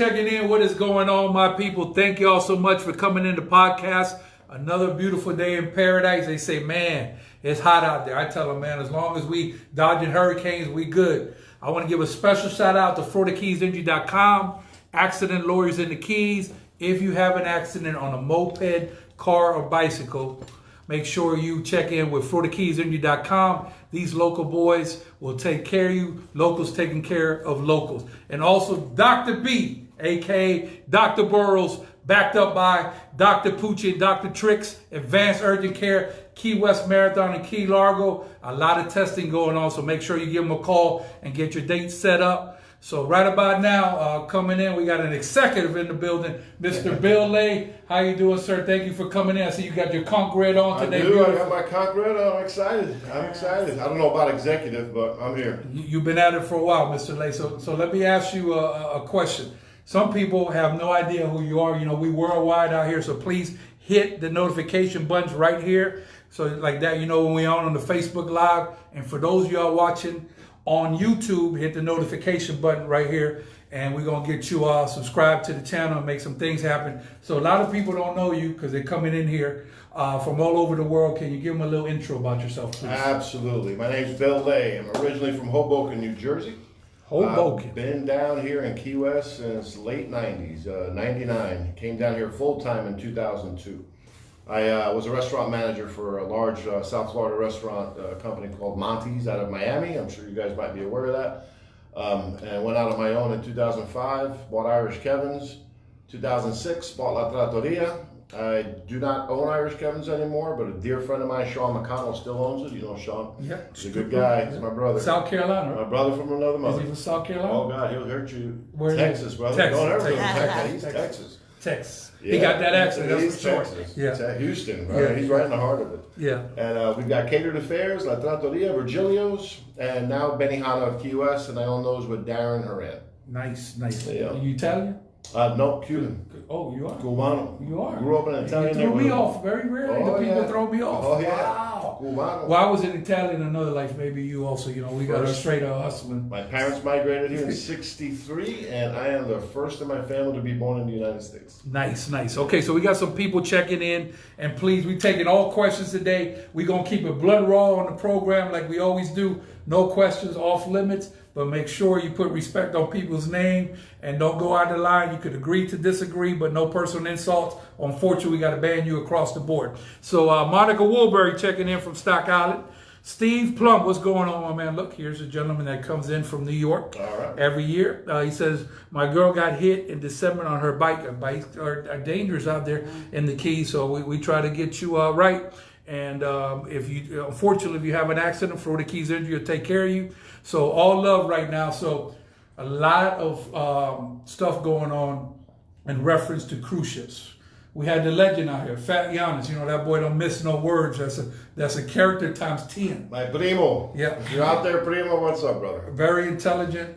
checking in. What is going on, my people? Thank you all so much for coming in the podcast. Another beautiful day in paradise. They say, man, it's hot out there. I tell them, man, as long as we dodging hurricanes, we good. I want to give a special shout out to FloridaKeysInjury.com. Accident lawyers in the Keys. If you have an accident on a moped, car, or bicycle, make sure you check in with FloridaKeysInjury.com. These local boys will take care of you. Locals taking care of locals. And also Dr. B, a.k.a. Dr. Burrows, backed up by Dr. Pucci and Dr. Tricks, Advanced Urgent Care, Key West Marathon and Key Largo. A lot of testing going on, so make sure you give them a call and get your date set up. So right about now, coming in, we got an executive in the building, Mr. Bill Lay. How you doing, sir? Thank you for coming in. I see you got your conch red on today. I do. I got my conch red on. I'm excited. I don't know about executive, but I'm here. You've been at it for a while, Mr. Lay. So let me ask you a question. Some people have no idea who you are. You know, we worldwide out here, so please hit the notification buttons right here. So like that, you know, when we're on the Facebook Live. And for those of y'all watching on YouTube, hit the notification button right here, and we're going to get you all subscribed to the channel and make some things happen. So a lot of people don't know you because they're coming in here from all over the world. Can you give them a little intro about yourself, please? Absolutely. My name's Bill Lay. I'm originally from Hoboken, New Jersey. Hoboken. I've been down here in Key West since late 90s, 99. Came down here full-time in 2002. I was a restaurant manager for a large South Florida restaurant company called Monty's out of Miami. I'm sure you guys might be aware of that. And went out on my own in 2005, bought Irish Kevin's. 2006, bought La Trattoria. I do not own Irish Kevin's anymore, but a dear friend of mine, Sean McConnell, still owns it. You know Sean? Yeah. He's a good guy. He's my brother. South Carolina, right? My brother from another mother. Is he from South Carolina? Oh, God, he'll hurt you. Where Texas, brother. Texas. Don't ever go to Texas. Texas. He's Texas. Texas. Yeah. He got that accent, that's He's for sure. Texas. Yeah. Houston, right? Yeah. He's right in the heart of it. Yeah. And we've got Catered Affairs, La Trattoria, Virgilio's, and now Benihana of Key West, and I own those with Darren Haran. Nice, nice. Yeah. Are you Italian? No, Cuban. Oh, you are? Cubano. You are? Grew up in an Italian You threw me off. Very rarely do people throw me off. Oh, yeah. Wow. Cubano. Well, I was in Italian in another life. Maybe you also, you know, we got a straight up hustling. My parents migrated here in 63, and I am the first in my family to be born in the United States. Nice, nice. Okay, so we got some people checking in, and please, we taking all questions today. We're going to keep it blood raw on the program like we always do. No questions off limits, but make sure you put respect on people's name and don't go out of the line. You could agree to disagree, but no personal insults. Unfortunately, we got to ban you across the board. So Monica Woolbury checking in from Stock Island. Steve Plum, what's going on, my man? Look, here's a gentleman that comes in from New York every year. He says, my girl got hit in December on her bike. Bikes are dangerous out there in the Keys, so we try to get you right. And unfortunately, if you have an accident, Florida Keys Injury will take care of you. So all love right now. So a lot of stuff going on in reference to cruise ships. We had the legend out here, Fat Giannis. You know, that boy don't miss no words. That's a character times 10. My primo. Yeah. If you're out there, primo, what's up, brother? Very intelligent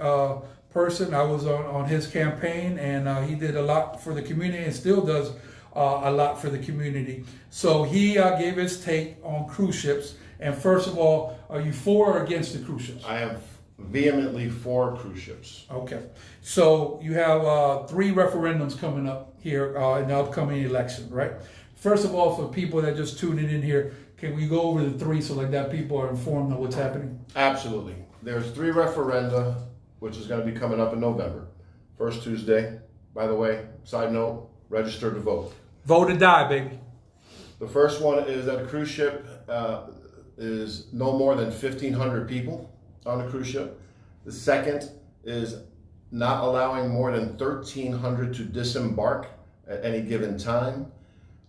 person. I was on his campaign, and he did a lot for the community and still does a lot for the community. So he gave his take on cruise ships. And first of all, are you for or against the cruise ships? I am vehemently for cruise ships. Okay. So you have 3 referendums coming up here in the upcoming election, right? First of all, for people that just tuning in here, can we go over the 3 so like that people are informed of what's happening? Absolutely. There's 3 referenda, which is going to be coming up in November. First Tuesday, by the way, side note, register to vote. Vote or die, baby. The first one is that a cruise ship is no more than 1,500 people on a cruise ship. The second is not allowing more than 1,300 to disembark at any given time.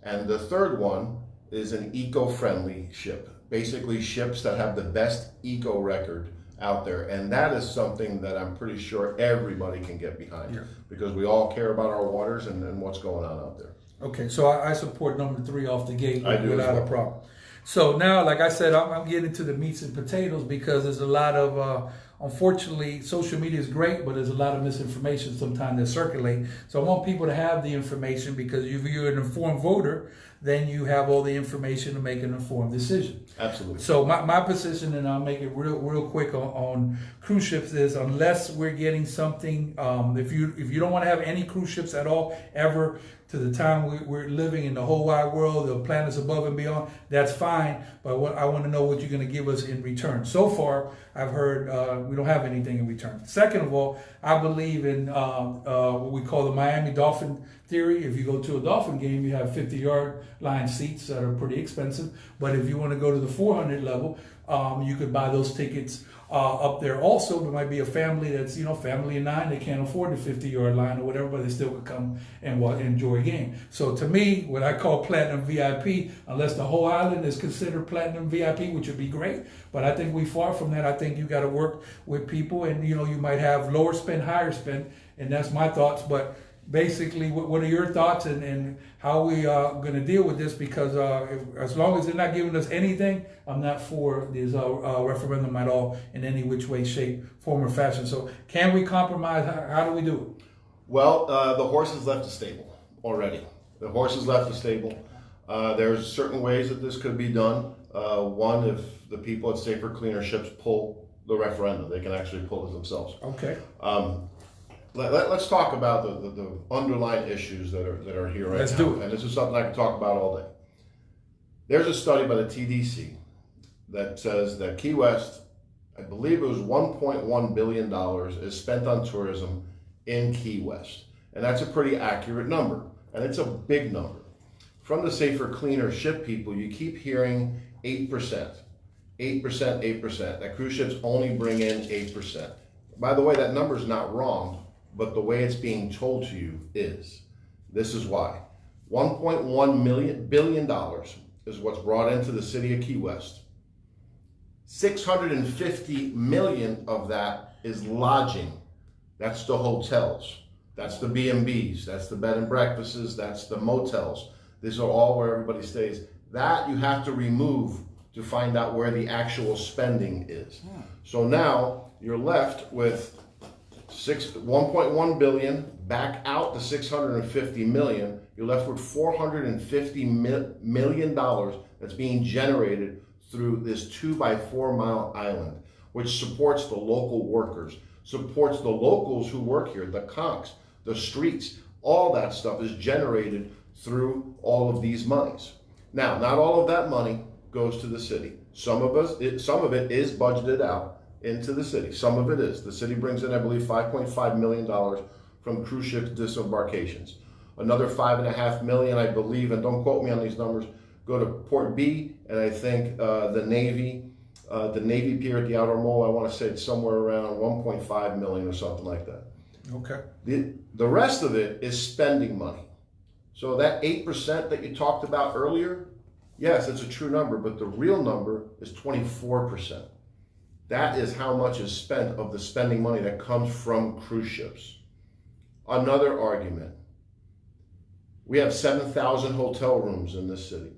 And the third one is an eco-friendly ship. Basically ships that have the best eco record out there. And that is something that I'm pretty sure everybody can get behind because we all care about our waters and what's going on out there. Okay, so I support number 3 off the gate without a problem. So now, like I said, I'm getting to the meats and potatoes because there's a lot of unfortunately, social media is great, but there's a lot of misinformation sometimes that circulate. So I want people to have the information, because if you're an informed voter, then you have all the information to make an informed decision. Absolutely. So my position, and I'll make it real quick on cruise ships, is unless we're getting something, if you don't want to have any cruise ships at all ever to the time we're living in the whole wide world, the planets above and beyond, that's fine. But I want to know what you're going to give us in return. So far, I've heard we don't have anything in return. Second of all, I believe in what we call the Miami Dolphin theory. If you go to a Dolphin game, you have 50-yard line seats that are pretty expensive. But if you want to go to the 400 level, you could buy those tickets up there also. There might be a family that's, family of 9, they can't afford the 50-yard line or whatever, but they still could come and enjoy a game. So to me, what I call Platinum VIP, unless the whole island is considered Platinum VIP, which would be great, but I think we far from that. I think you got to work with people, and you might have lower spend, higher spend, and that's my thoughts. But basically, what are your thoughts, and how we are going to deal with this? Because as long as they're not giving us anything, I'm not for this referendum at all in any which way, shape, form, or fashion. So can we compromise? How do we do it? Well, the horse has left the stable already. The horse has left the stable. There's certain ways that this could be done. One, if the people at Safer Cleaner Ships pull the referendum, they can actually pull it themselves. Okay. Let's talk about the underlying issues that are here right now. Let's do it. And this is something I can talk about all day. There's a study by the TDC that says that Key West, I believe it was $1.1 billion is spent on tourism in Key West. And that's a pretty accurate number. And it's a big number. From the Safer Cleaner Ship people, you keep hearing 8%. 8%, 8%. That cruise ships only bring in 8%. By the way, that number is not wrong, but the way it's being told to you is. This is why. $1.1 billion is what's brought into the city of Key West. 650 million of that is lodging. That's the hotels. That's the B&Bs. That's the bed and breakfasts. That's the motels. These are all where everybody stays. That you have to remove to find out where the actual spending is. So now you're left with 1.1 billion, back out to 650 million. You're left with $450 million that's being generated through this 2-by-4 mile island, which supports the local workers, supports the locals who work here, the conks, the streets. All that stuff is generated through all of these monies. Now, not all of that money goes to the city. Some of it is budgeted out into the city. Some of it is. The city brings in, I believe, $5.5 million from cruise ship disembarkations. Another $5.5 million, I believe, and don't quote me on these numbers, go to Port B, and I think the Navy Pier at the Outer Mole, I want to say it's somewhere around 1.5 million or something like that. Okay. The rest of it is spending money. So that 8% that you talked about earlier, yes, it's a true number, but the real number is 24%. That is how much is spent of the spending money that comes from cruise ships. Another argument. We have 7,000 hotel rooms in this city.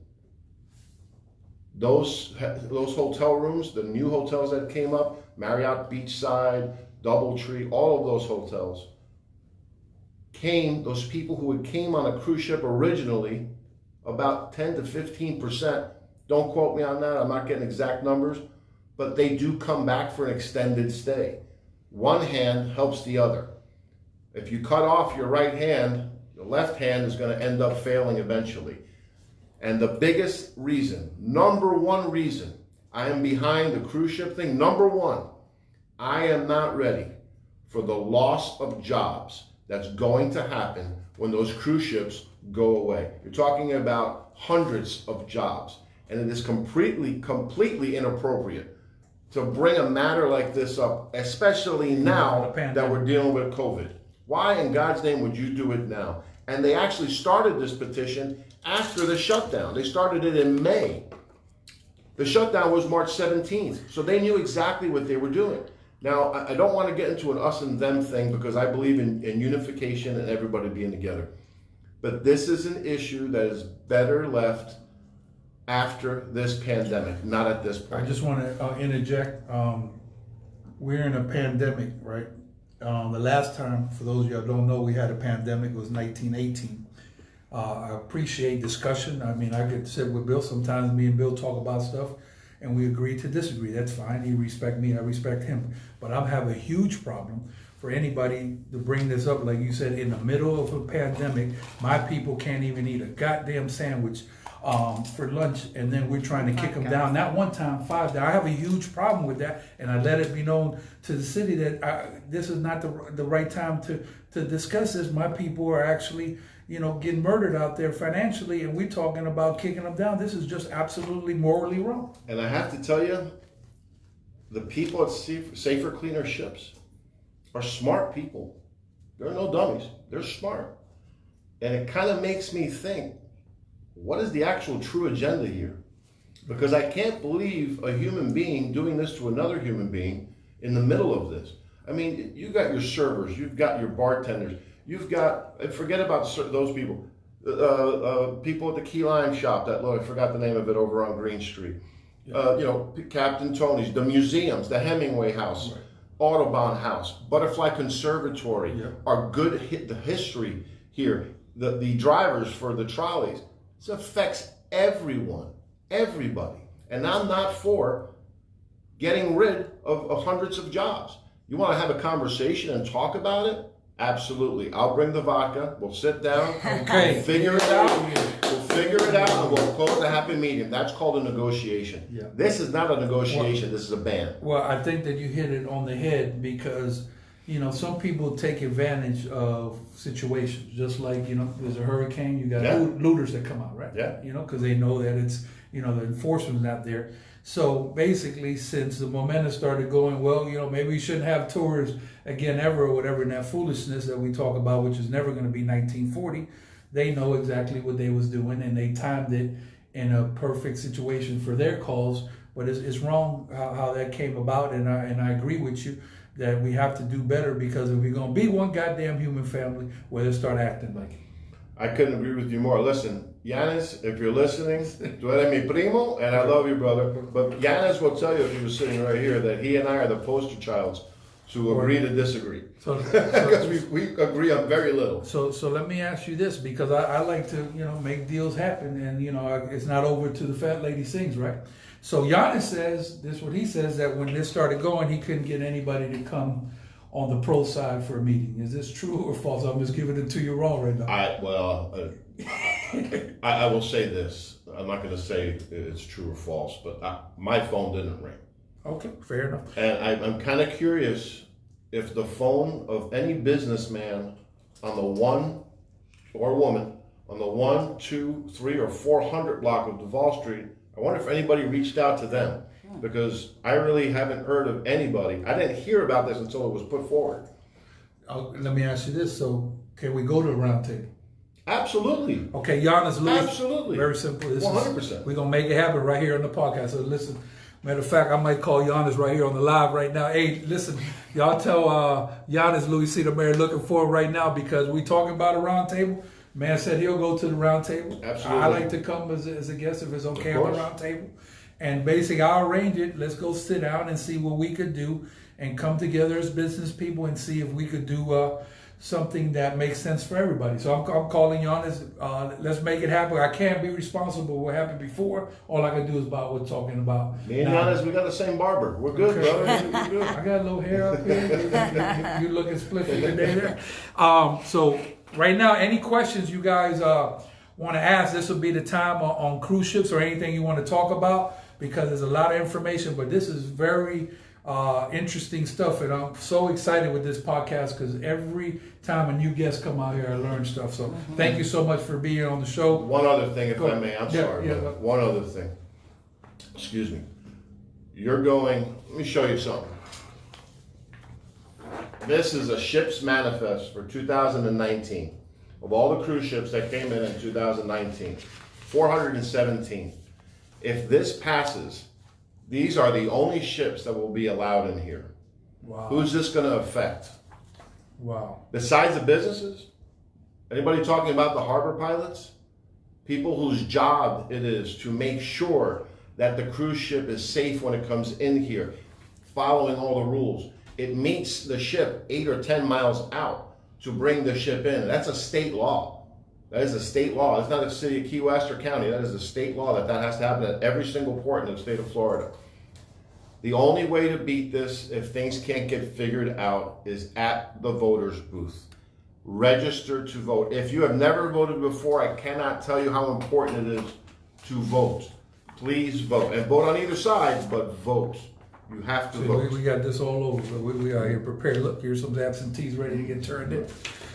Those hotel rooms, the new hotels that came up, Marriott Beachside, Doubletree, all of those hotels, those people who came on a cruise ship originally, about 10 to 15%, don't quote me on that, I'm not getting exact numbers, but they do come back for an extended stay. One hand helps the other. If you cut off your right hand, your left hand is going to end up failing eventually. And the biggest reason, number one reason, I am behind the cruise ship thing, number one, I am not ready for the loss of jobs that's going to happen when those cruise ships go away. You're talking about hundreds of jobs, and it is completely inappropriate to bring a matter like this up, especially now that we're dealing with COVID. Why in God's name would you do it now? And they actually started this petition after the shutdown. They started it in May. The shutdown was March 17th, so they knew exactly what they were doing. Now, I don't want to get into an us and them thing because I believe in unification and everybody being together. But this is an issue that is better left after this pandemic, not at this point. I just want to interject. we're in a pandemic, right? The last time, for those of you that don't know, we had a pandemic was 1918. I appreciate discussion. I mean, I could sit with Bill. Sometimes me and Bill talk about stuff and we agree to disagree. That's fine. He respects me, I respect him. But I have a huge problem for anybody to bring this up, like you said, in the middle of a pandemic. My people can't even eat a goddamn sandwich for lunch, and then we're trying to kick them down. Not one time, 5 times. I have a huge problem with that, and I let it be known to the city that this is not the right time to discuss this. My people are actually, getting murdered out there financially, and we're talking about kicking them down. This is just absolutely morally wrong. And I have to tell you, the people at Safer, Cleaner Ships are smart people. They're no dummies. They're smart. And it kind of makes me think, what is the actual true agenda here? Because I can't believe a human being doing this to another human being in the middle of this. I mean, you got your servers, you've got your bartenders, you've got, forget about those people. People at the key lime shop, I forgot the name of it, over on Green Street. Captain Tony's, the museums, the Hemingway House, right. Audubon House, Butterfly Conservatory, are good the history here. The drivers for the trolleys. This affects everyone, everybody. And I'm not for getting rid of hundreds of jobs. You want to have a conversation and talk about it? Absolutely. I'll bring the vodka. We'll sit down. Okay. We'll figure it out. We'll figure it out and we'll close a happy medium. That's called a negotiation. Yeah. This is not a negotiation. This is a ban. Well, I think that you hit it on the head because, some people take advantage of situations. Just like, there's a hurricane, you got looters that come out, right? Yeah. Because they know that it's, the enforcement's not there. So basically, since the momentum started going, well, maybe we shouldn't have tours again ever or whatever, in that foolishness that we talk about, which is never going to be 1940, they know exactly what they was doing and they timed it in a perfect situation for their cause. But it's wrong how that came about, and I agree with you that we have to do better, because if we're going to be one goddamn human family, well, let's start acting like it. I couldn't agree with you more. Listen, Yanis, if you're listening, tú eres mi primo, and I love you, brother. But Yanis will tell you, if he was sitting right here, that he and I are the poster childs to agree to disagree. Because we agree on very little. So let me ask you this, because I like to, make deals happen, and, it's not over till the fat lady sings, right? So Giannis says, this is what he says, that when this started going, he couldn't get anybody to come on the pro side for a meeting. Is this true or false? I'm just giving it to you wrong right now. I will say this. I'm not going to say it's true or false, but my phone didn't ring. Okay, fair enough. And I'm kind of curious if the phone of any businessman on the one, or woman, on the 1, 2, 3, or 400 block of Duval Street, I wonder if anybody reached out to them, because I really haven't heard of anybody. I didn't hear about this until it was put forward. Let me ask you this. So can we go to the round table? Absolutely. Okay, Giannis, Louie. Absolutely. Very simple. 100%. We're going to make it happen right here on the podcast. So listen, matter of fact, I might call Giannis right here on the live right now. Hey, listen, y'all tell Giannis, Louie C. the Mayor, looking forward right now, because we talking about a round table. Man said he'll go to the round table. Absolutely. I like to come as a guest if it's okay on the round table. And basically, I'll arrange it. Let's go sit down and see what we could do and come together as business people and see if we could do something that makes sense for everybody. So I'm calling you on this. Let's make it happen. I can't be responsible for what happened before. All I can do is about what we're talking about. Me and Giannis, we got the same barber. We're good, brother. We're good. I got a little hair up here. You looking spliffy today there. So right now, any questions you guys want to ask, this will be the time on cruise ships or anything you want to talk about, because there's a lot of information, but this is very interesting stuff, and I'm so excited with this podcast, because every time a new guest come out here, I learn stuff. So thank you so much for being on the show. One other thing, if I may, I'm sorry. One other thing. Excuse me. Let me show you something. This is a ship's manifest for 2019. Of all the cruise ships that came in 2019, 417. If this passes, these are the only ships that will be allowed in here. Wow. Who's this going to affect? Wow. Besides the businesses? Anybody talking about the harbor pilots? People whose job it is to make sure that the cruise ship is safe when it comes in here. following all the rules. It meets the ship 8 or 10 miles out to bring the ship in. That's a state law. That is a state law. It's not a city of Key West or county. That is a state law that has to happen at every single port in the state of Florida. The only way to beat this, if things can't get figured out, is at the voters' booth. Register to vote. If you have never voted before, I cannot tell you how important it is to vote. Please vote. And vote on either side, but vote. You have to vote. We got this all over. We are here prepared. Look, here's some absentees ready to get turned in.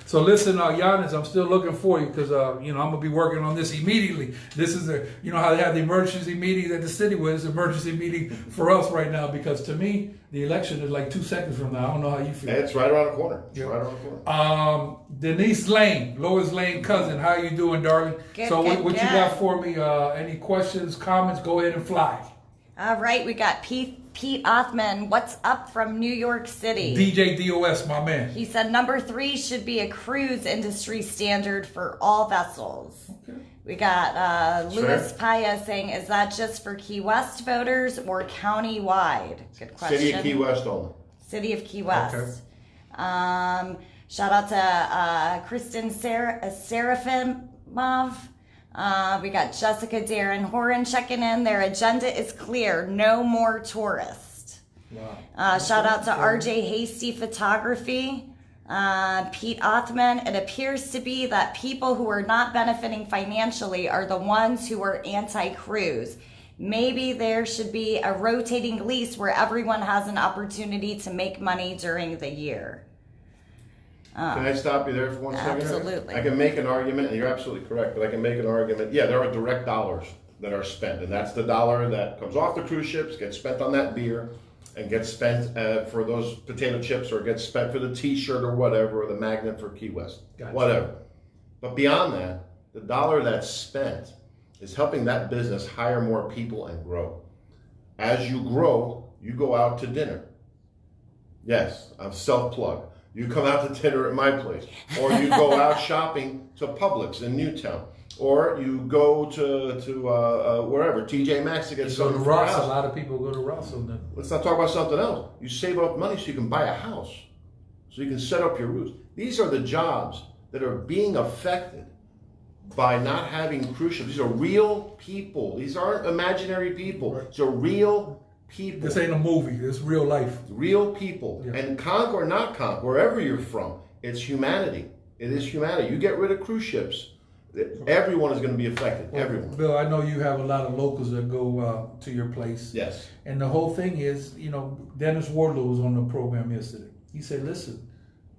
So listen, Giannis, I'm still looking for you because, I'm going to be working on this immediately. This is how they have the emergency meetings at the city. Well, it's an emergency meeting for us right now because to me, the election is like 2 seconds from now. I don't know how you feel. It's right around the corner. It's right around the corner. Denise Lane, Lois Lane cousin. How you doing, darling? Good, so good, what you got for me? Any questions, comments? Go ahead and fly. All right, we got Pete Othman. What's up from New York City? DJ DOS, my man. He said number 3 should be a cruise industry standard for all vessels. Okay. We got Louis Paya saying, is that just for Key West voters or county-wide? Good question. City of Key West only. City of Key West. Okay. Shout out to Kristen Serafimov. We got Jessica Darren Horan checking in. Their agenda is clear. No more tourists. Wow. Shout out to RJ Hasty Photography. Pete Othman. It appears to be that people who are not benefiting financially are the ones who are anti-cruise. Maybe there should be a rotating lease where everyone has an opportunity to make money during the year. Can I stop you there for 1 second? Absolutely. I can make an argument, and you're absolutely correct, but I can make an argument. Yeah, there are direct dollars that are spent, and that's the dollar that comes off the cruise ships, gets spent on that beer, and gets spent for those potato chips, or gets spent for the T-shirt or whatever, or the magnet for Key West, whatever. But beyond that, the dollar that's spent is helping that business hire more people and grow. As you grow, you go out to dinner. Yes, I'm self-plug. You come out to dinner at my place, or you go out shopping to Publix in Newtown, or you go to wherever, TJ Maxx to get something for Ross. your house. A lot of people go to Ross. Let's not talk about something else. You save up money so you can buy a house, so you can set up your roots. These are the jobs that are being affected by not having cruise ships. These are real people. These aren't imaginary people. Right. These are real people. This ain't a movie. It's real life. Real people. Yeah. And conk or not conk, wherever you're from, it's humanity. It is humanity. You get rid of cruise ships, everyone is going to be affected. Well, everyone. Bill, I know you have a lot of locals that go to your place. Yes. And the whole thing is, Dennis Wardlow was on the program yesterday. He said, listen,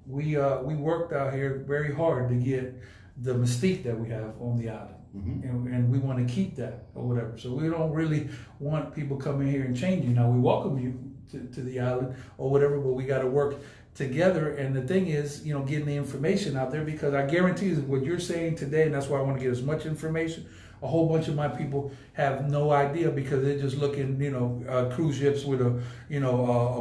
we worked out here very hard to get the mystique that we have on the island. Mm-hmm. And we want to keep that or whatever. So we don't really want people coming here and changing. Now, we welcome you to the island or whatever, but we got to work together. And the thing is, getting the information out there, because I guarantee you what you're saying today, and that's why I want to get as much information. A whole bunch of my people have no idea because they're just looking, cruise ships with a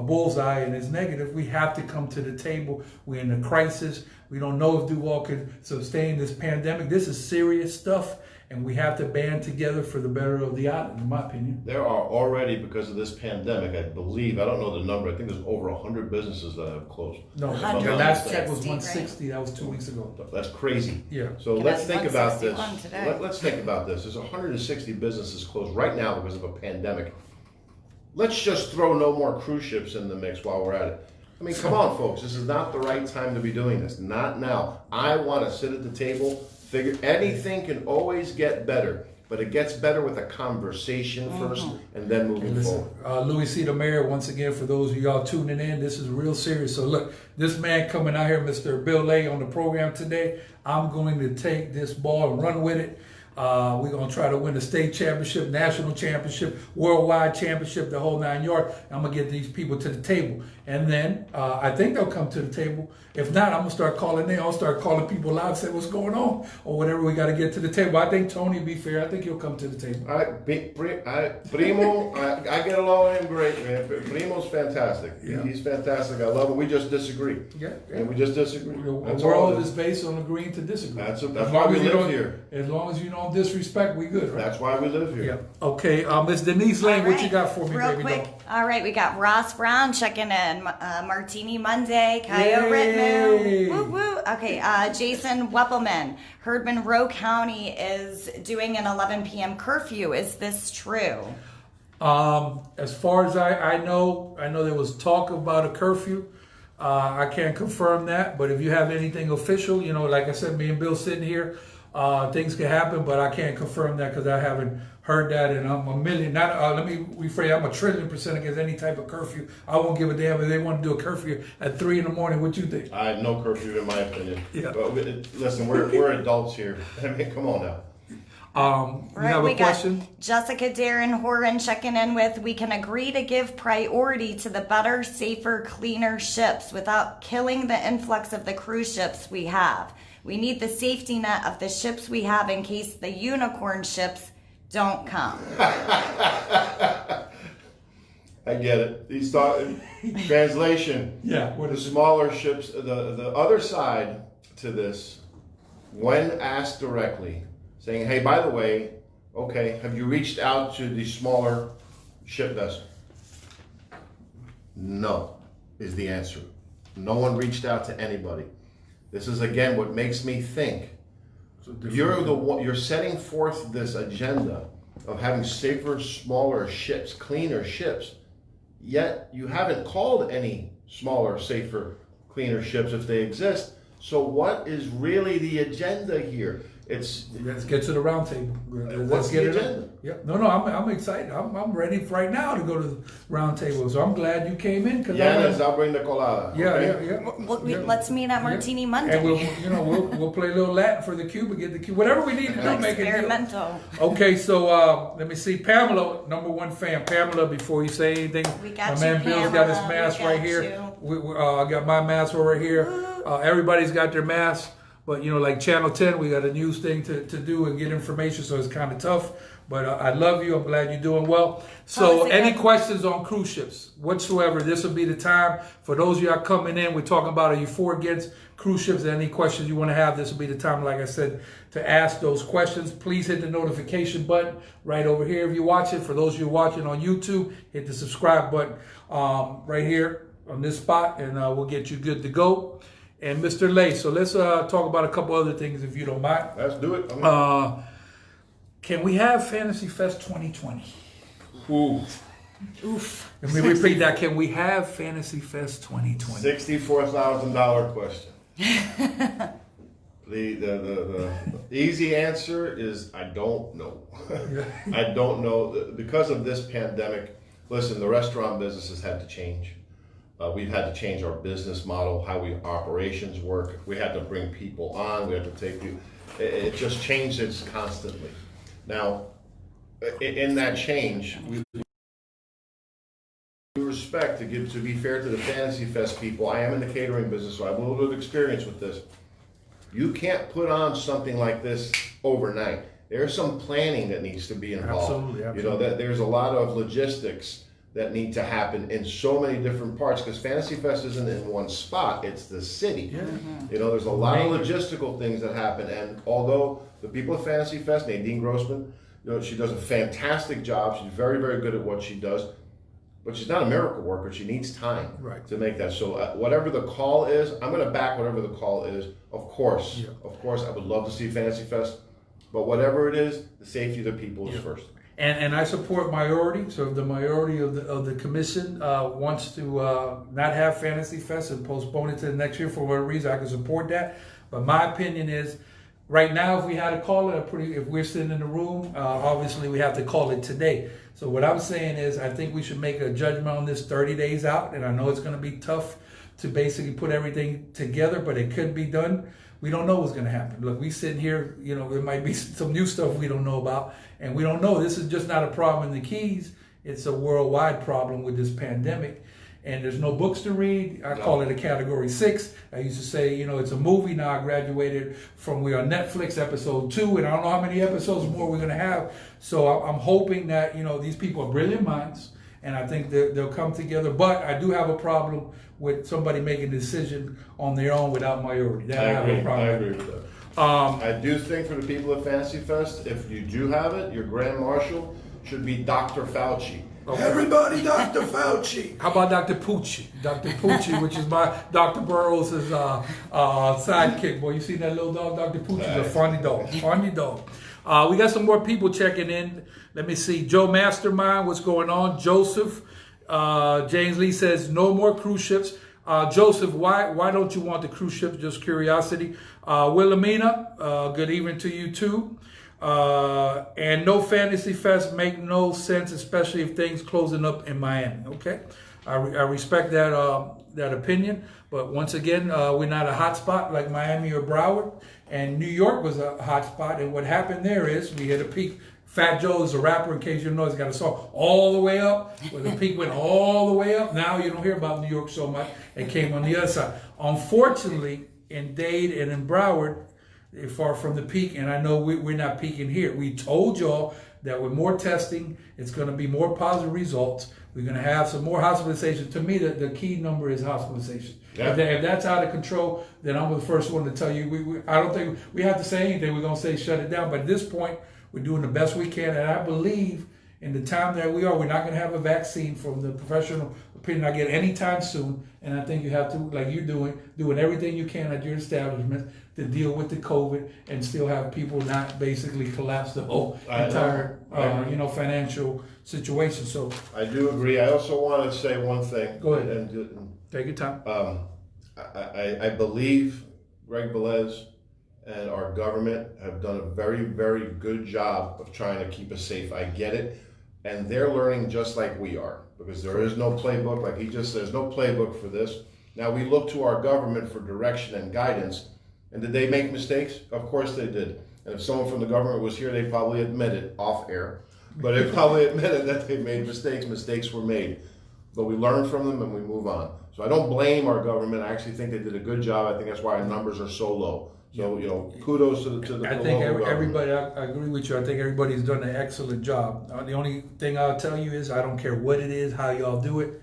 bullseye and it's negative. We have to come to the table. We're in a crisis. We don't know if Duval could sustain this pandemic. This is serious stuff, and we have to band together for the better of the island, in my opinion. There are already, because of this pandemic, I believe, I don't know the number, I think there's over 100 businesses that have closed. No, the last check was 160. Right? That was 2 weeks ago. That's crazy. Yeah. So let's think about this. Let's think about this. There's 160 businesses closed right now because of a pandemic. Let's just throw no more cruise ships in the mix while we're at it. I mean, come on, folks. This is not the right time to be doing this. Not now. I want to sit at the table, figure anything can always get better, but it gets better with a conversation first and then moving forward. Louie C. the Mayor, once again, for those of y'all tuning in, this is real serious. So look, this man coming out here, Mr. Bill Lay, on the program today, I'm going to take this ball and run with it. We're going to try to win the state championship, national championship, worldwide championship, the whole 9 yards. I'm going to get these people to the table. And then I think they'll come to the table. If not, I'm going to start calling in. I'll start calling people live, say what's going on or whatever. We got to get to the table. I think Tony will be fair. I think he'll come to the table. Primo, I get along with him great, man. Primo's fantastic. Yeah. He's fantastic. I love him. We just disagree. Yeah. And we just disagree. The world is based on agreeing to disagree. That's why we live here. As long as you know don't disrespect, we good, right? That's why we live here. Yeah. Okay, Miss Denise Lane, what you got for me, Real baby quick. doll? All right, we got Ross Brown checking in. Martini Monday, Kyle Yay. Ritmo. Woo woo. Okay, Jason Weppelman. Heard Monroe County is doing an 11 p.m. curfew. Is this true? As far as I know there was talk about a curfew. I can't confirm that, but if you have anything official, you know, like I said, me and Bill sitting here, things can happen, but I can't confirm that because I haven't heard that, and I'm a million, let me rephrase, I'm 1,000,000,000% against any type of curfew. I won't give a damn if they want to do a curfew at 3 in the morning. What you think? I have no curfew in my opinion. Yeah. But listen, we're adults here. I mean, come on now. We have a question? Got Jessica Darren Horan checking in with, we can agree to give priority to the better, safer, cleaner ships without killing the influx of the cruise ships we have. We need the safety net of the ships we have in case the unicorn ships don't come. I get it. He's talking translation. Yeah, what The is it? smaller ships, the other side to this, when asked directly, saying, hey, by the way, okay, have you reached out to the smaller ship vessel? No, is the answer. No one reached out to anybody. This is again what makes me think you're setting forth this agenda of having safer, smaller ships, cleaner ships, yet you haven't called any smaller, safer, cleaner ships if they exist. So what is really the agenda here? Let's get to the round table. What's Let's get the it agenda? up. Yep. No, I'm excited. I'm ready right now to go to the round table. So I'm glad you came in. I'll bring the colada. Yeah, okay? yeah. Let's meet at Martini Monday. And we'll play a little Latin for the Cuba, get the Cuba, whatever we need to do, make it. Experimental. Okay, so let me see. Pamela, number one fan. Pamela, before you say anything, We got my you, man Bill's got his Pamela. mask We right got here. you. I got my mask over here. Everybody's got their mask. But, you know, like Channel 10, we got a news thing to do and get information, so it's kind of tough. But I love you. I'm glad you're doing well. So any questions on cruise ships whatsoever, this will be the time. For those of y'all coming in, we're talking about, are you for or against cruise ships? Any questions you want to have, this will be the time, like I said, to ask those questions. Please hit the notification button right over here if you watch it. For those of you watching on YouTube, hit the subscribe button right here on this spot, and we'll get you good to go. And Mr. Lay, so let's talk about a couple other things if you don't mind. Let's do it. Can we have Fantasy Fest 2020? Oof. Let me repeat that. Can we have Fantasy Fest 2020? $64,000 question. The easy answer is I don't know. I don't know. Because of this pandemic, listen, the restaurant business has had to change. We've had to change our business model, how operations work. We had to bring people on. We had to take people. It just changes constantly. Now, in that change, we respect to be fair to the Fantasy Fest people. I am in the catering business, so I have a little bit of experience with this. You can't put on something like this overnight. There's some planning that needs to be involved. Absolutely. You know, that there's a lot of logistics that need to happen in so many different parts, because Fantasy Fest isn't in one spot, it's the city. Yeah. You know, there's a lot of logistical things that happen, and although the people at Fantasy Fest, Nadine Grossman, you know, she does a fantastic job, she's very, very good at what she does, but she's not a miracle worker, she needs time to make that. So whatever the call is, I'm gonna back whatever the call is. Of course, I would love to see Fantasy Fest, but whatever it is, the safety of the people is first. And I support majority. So if the majority of the commission wants to not have Fantasy Fest and postpone it to the next year for whatever reason, I can support that. But my opinion is, right now, if we had to call it if we're sitting in the room, obviously we have to call it today. So what I'm saying is, I think we should make a judgment on this 30 days out. And I know it's going to be tough to basically put everything together, but it could be done. We don't know what's going to happen. Look, we sitting here, you know, there might be some new stuff we don't know about, and we don't know. This is just not a problem in the Keys. It's a worldwide problem with this pandemic, and there's no books to read. I call it a category 6. I used to say, you know, it's a movie. Now I graduated we're on Netflix episode 2, and I don't know how many episodes more we're going to have. So I'm hoping that, you know, these people are brilliant minds, and I think they'll come together. But I do have a problem with somebody making a decision on their own without majority. I agree with that. I do think for the people at Fantasy Fest, if you do have it, your Grand Marshal should be Dr. Fauci. Okay. Everybody, Dr. Fauci. How about Dr. Pucci? Dr. Pucci, which is my Dr. Burroughs' sidekick. Boy, you see that little dog? Dr. Pucci's a funny dog. Funny dog. We got some more people checking in. Let me see. Joe Mastermind, what's going on? Joseph. James Lee says, no more cruise ships. Joseph, why don't you want the cruise ships? Just curiosity. Wilhelmina, good evening to you too. And no Fantasy Fest make no sense, especially if things closing up in Miami. Okay, I respect that opinion, but once again, we're not a hot spot like Miami or Broward, and New York was a hot spot. And what happened there is we hit a peak. Fat Joe is a rapper, in case you don't know, he's got a song all the way up, where the peak went all the way up. Now you don't hear about New York so much. It came on the other side. Unfortunately, in Dade and in Broward, they're far from the peak, and I know we're not peaking here. We told y'all that with more testing, it's going to be more positive results. We're going to have some more hospitalization. To me, the key number is hospitalization. Yeah. If that's out of control, then I'm the first one to tell you. I don't think we have to say anything. We're going to say shut it down. But at this point, we're doing the best we can, and I believe in the time that we are, we're not going to have a vaccine from the professional opinion I get anytime soon. And I think you have to, like you're doing everything you can at your establishment to deal with the COVID and still have people not basically collapse the whole entire, financial situation. So I do agree. I also want to say one thing. Go ahead. And take your time. I believe Greg Velez and our government have done a very, very good job of trying to keep us safe. I get it. And they're learning just like we are, because there is no playbook. Like he just says, no playbook for this. Now we look to our government for direction and guidance. And did they make mistakes? Of course they did. And if someone from the government was here, they'd probably admit it off air. But they probably admitted that they made mistakes. Mistakes were made. But we learn from them and we move on. So I don't blame our government. I actually think they did a good job. I think that's why our numbers are so low. So, kudos to the I think everybody, I agree with you. I think everybody's done an excellent job. The only thing I'll tell you is I don't care what it is, how y'all do it.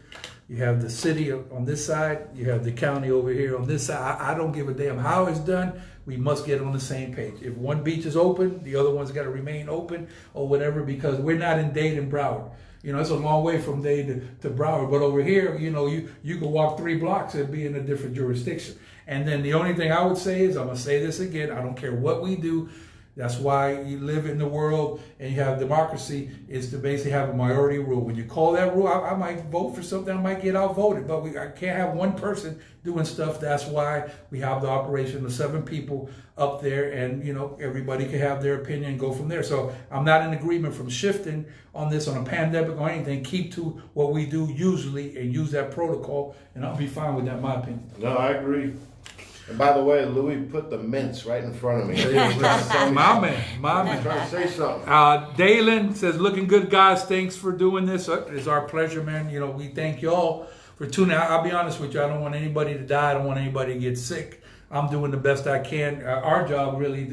You have the city on this side. You have the county over here on this side. I don't give a damn how it's done. We must get on the same page. If one beach is open, the other one's got to remain open or whatever, because we're not in Dade and Broward. It's a long way from Dade to Broward. But over here, you can walk 3 blocks and be in a different jurisdiction. And then the only thing I would say is, I'm going to say this again, I don't care what we do. That's why you live in the world and you have democracy, is to basically have a minority rule. When you call that rule, I might vote for something, I might get outvoted, but I can't have one person doing stuff. That's why we have the operation of 7 people up there, and everybody can have their opinion and go from there. So I'm not in agreement from shifting on this on a pandemic or anything. Keep to what we do usually and use that protocol, and I'll be fine with that, in my opinion. No, I agree. And by the way, Louie put the mints right in front of me. My man. I'm trying to say something. Dalen says, looking good, guys. Thanks for doing this. It's our pleasure, man. We thank y'all for tuning out. I'll be honest with you. I don't want anybody to die. I don't want anybody to get sick. I'm doing the best I can. Our job really,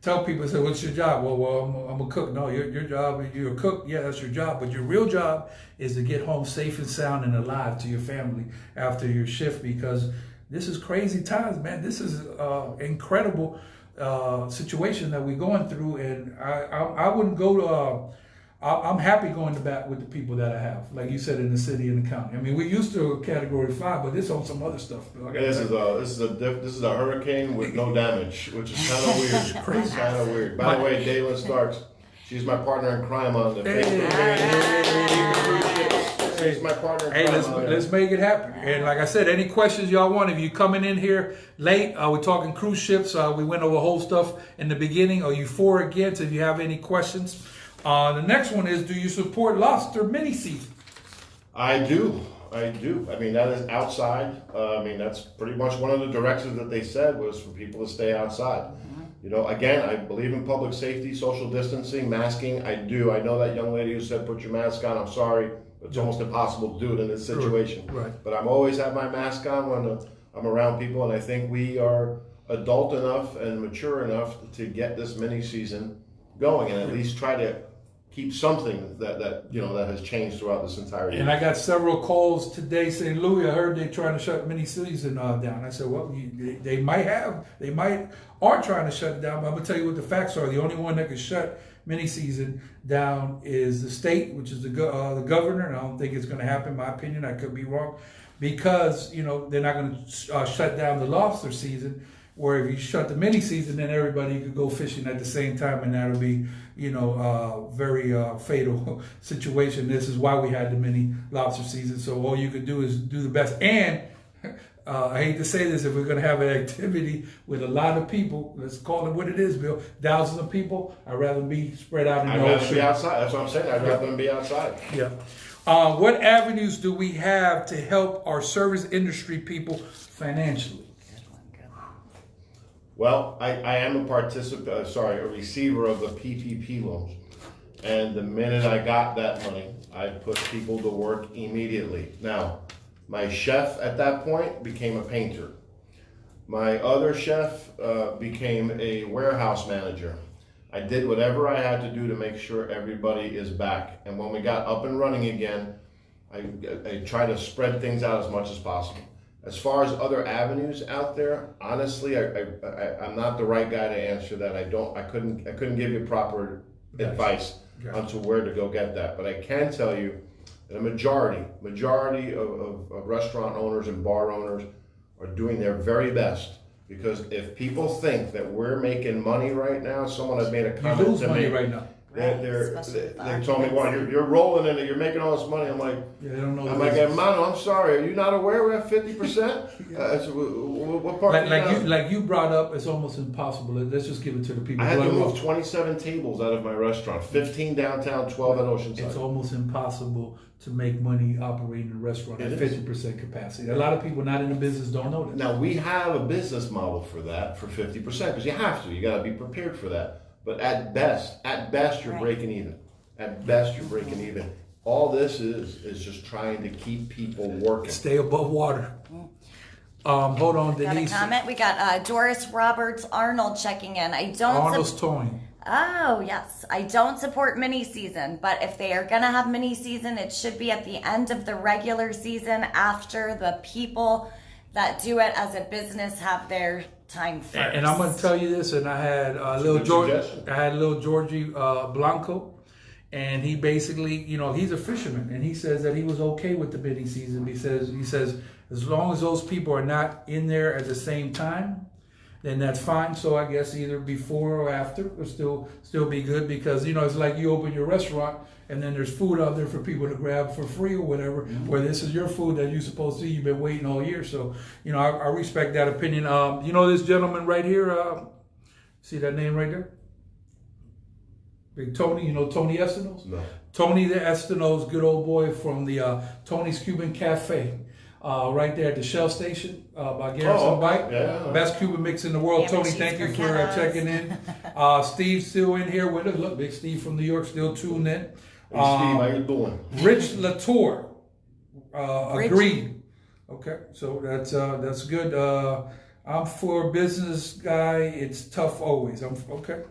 tell people, say, what's your job? Well, I'm a cook. No, your job, you're a cook. Yeah, that's your job. But your real job is to get home safe and sound and alive to your family after your shift, because this is crazy times, man. This is incredible situation that we're going through, and I wouldn't go to. I'm happy going to bat with the people that I have, like you said, in the city and the county. I mean, we're used to a Category 5, but this on some other stuff. This is a hurricane with no damage, which is kind of weird. Crazy, kind of weird. By the way, Dalen Starks, she's my partner in crime on the She's my partner. Hey, let's make it happen. And like I said, any questions y'all want, if you coming in here late, we're talking cruise ships. We went over whole stuff in the beginning. Are you for or against? If you have any questions. The next one is, do you support lobster mini-season? I do. I mean, that is outside. That's pretty much one of the directives that they said was for people to stay outside. Again, I believe in public safety, social distancing, masking. I do. I know that young lady who said, put your mask on. I'm sorry. It's almost impossible to do it in this situation. Right. But I'm always have my mask on when I'm around people, and I think we are adult enough and mature enough to get this mini season going, and at least try to keep something that you know that has changed throughout this entire year. And I got several calls today saying, Louie, I heard they're trying to shut mini season down. I said, well, they are trying to shut it down, but I'm gonna tell you what the facts are. The only one that can shut mini season down is the state, which is the governor, and I don't think it's gonna happen. In my opinion, I could be wrong, because you know they're not gonna shut down the lobster season. Where if you shut the mini season, then everybody could go fishing at the same time, and that'll be, you know, very fatal situation. This is why we had the mini lobster season. So all you could do is do the best. And I hate to say this, if we're going to have an activity with a lot of people, let's call it what it is, Bill, thousands of people, I'd rather be spread out in the ocean. I'd rather be outside. That's what I'm saying. I'd rather them be outside. Yeah. What avenues do we have to help our service industry people financially? Well, I am a a receiver of the PPP loans. And the minute I got that money, I put people to work immediately. Now, my chef at that point became a painter. My other chef became a warehouse manager. I did whatever I had to do to make sure everybody is back. And when we got up and running again, I tried to spread things out as much as possible. As far as other avenues out there, honestly, I'm not the right guy to answer that. I couldn't give you proper advice onto where to go get that. But I can tell you that a majority of restaurant owners and bar owners are doing their very best. Because if people think that we're making money right now, someone has made a comment you lose to money me. right now. They told me, well, you're rolling in it, you're making all this money. I'm like, yeah, I don't know. I'm like, Hermano, I'm sorry, are you not aware we're at 50%? What part? Like you brought up, it's almost impossible. Let's just give it to the people. I had to move 27 tables out of my restaurant, 15 downtown, 12 at Oceanside. It's almost impossible to make money operating a restaurant at 50% capacity. A lot of people not in the business don't know that. Now, we have a business model for that, for 50%, because you have to. You got to be prepared for that. But at best, you're breaking even. At best, you're breaking even. All this is just trying to keep people working. Stay above water. Hold on, Denise. Got a comment? We got Doris Roberts Arnold checking in. Arnold's towing. Oh, yes. I don't support mini season, but if they are going to have mini season, it should be at the end of the regular season after the people that do it as a business have their time first. And I'm going to tell you this, and I had little Georgie Blanco, and he basically, you know, he's a fisherman, and he says that he was okay with the mini season. He says as long as those people are not in there at the same time, then that's fine. So I guess either before or after will still be good, because you know it's like you open your restaurant and then there's food out there for people to grab for free or whatever. Mm-hmm. Where this is your food that you're supposed to eat. You've been waiting all year, so you know I respect that opinion. You know this gentleman right here. See that name right there? Big Tony. You know Tony Estenos? No. Tony the Estenos, good old boy from the Tony's Cuban Cafe. Right there at the Shell Station by Garrison Bike. Yeah. Best Cuban mix in the world. Tony, thank you for checking in. Steve's still in here with us. Look, Big Steve from New York still tuned in. Hey Steve, how you doing? Rich Latour agreed. Okay, so that's good. I'm for a business guy. It's tough always. Okay.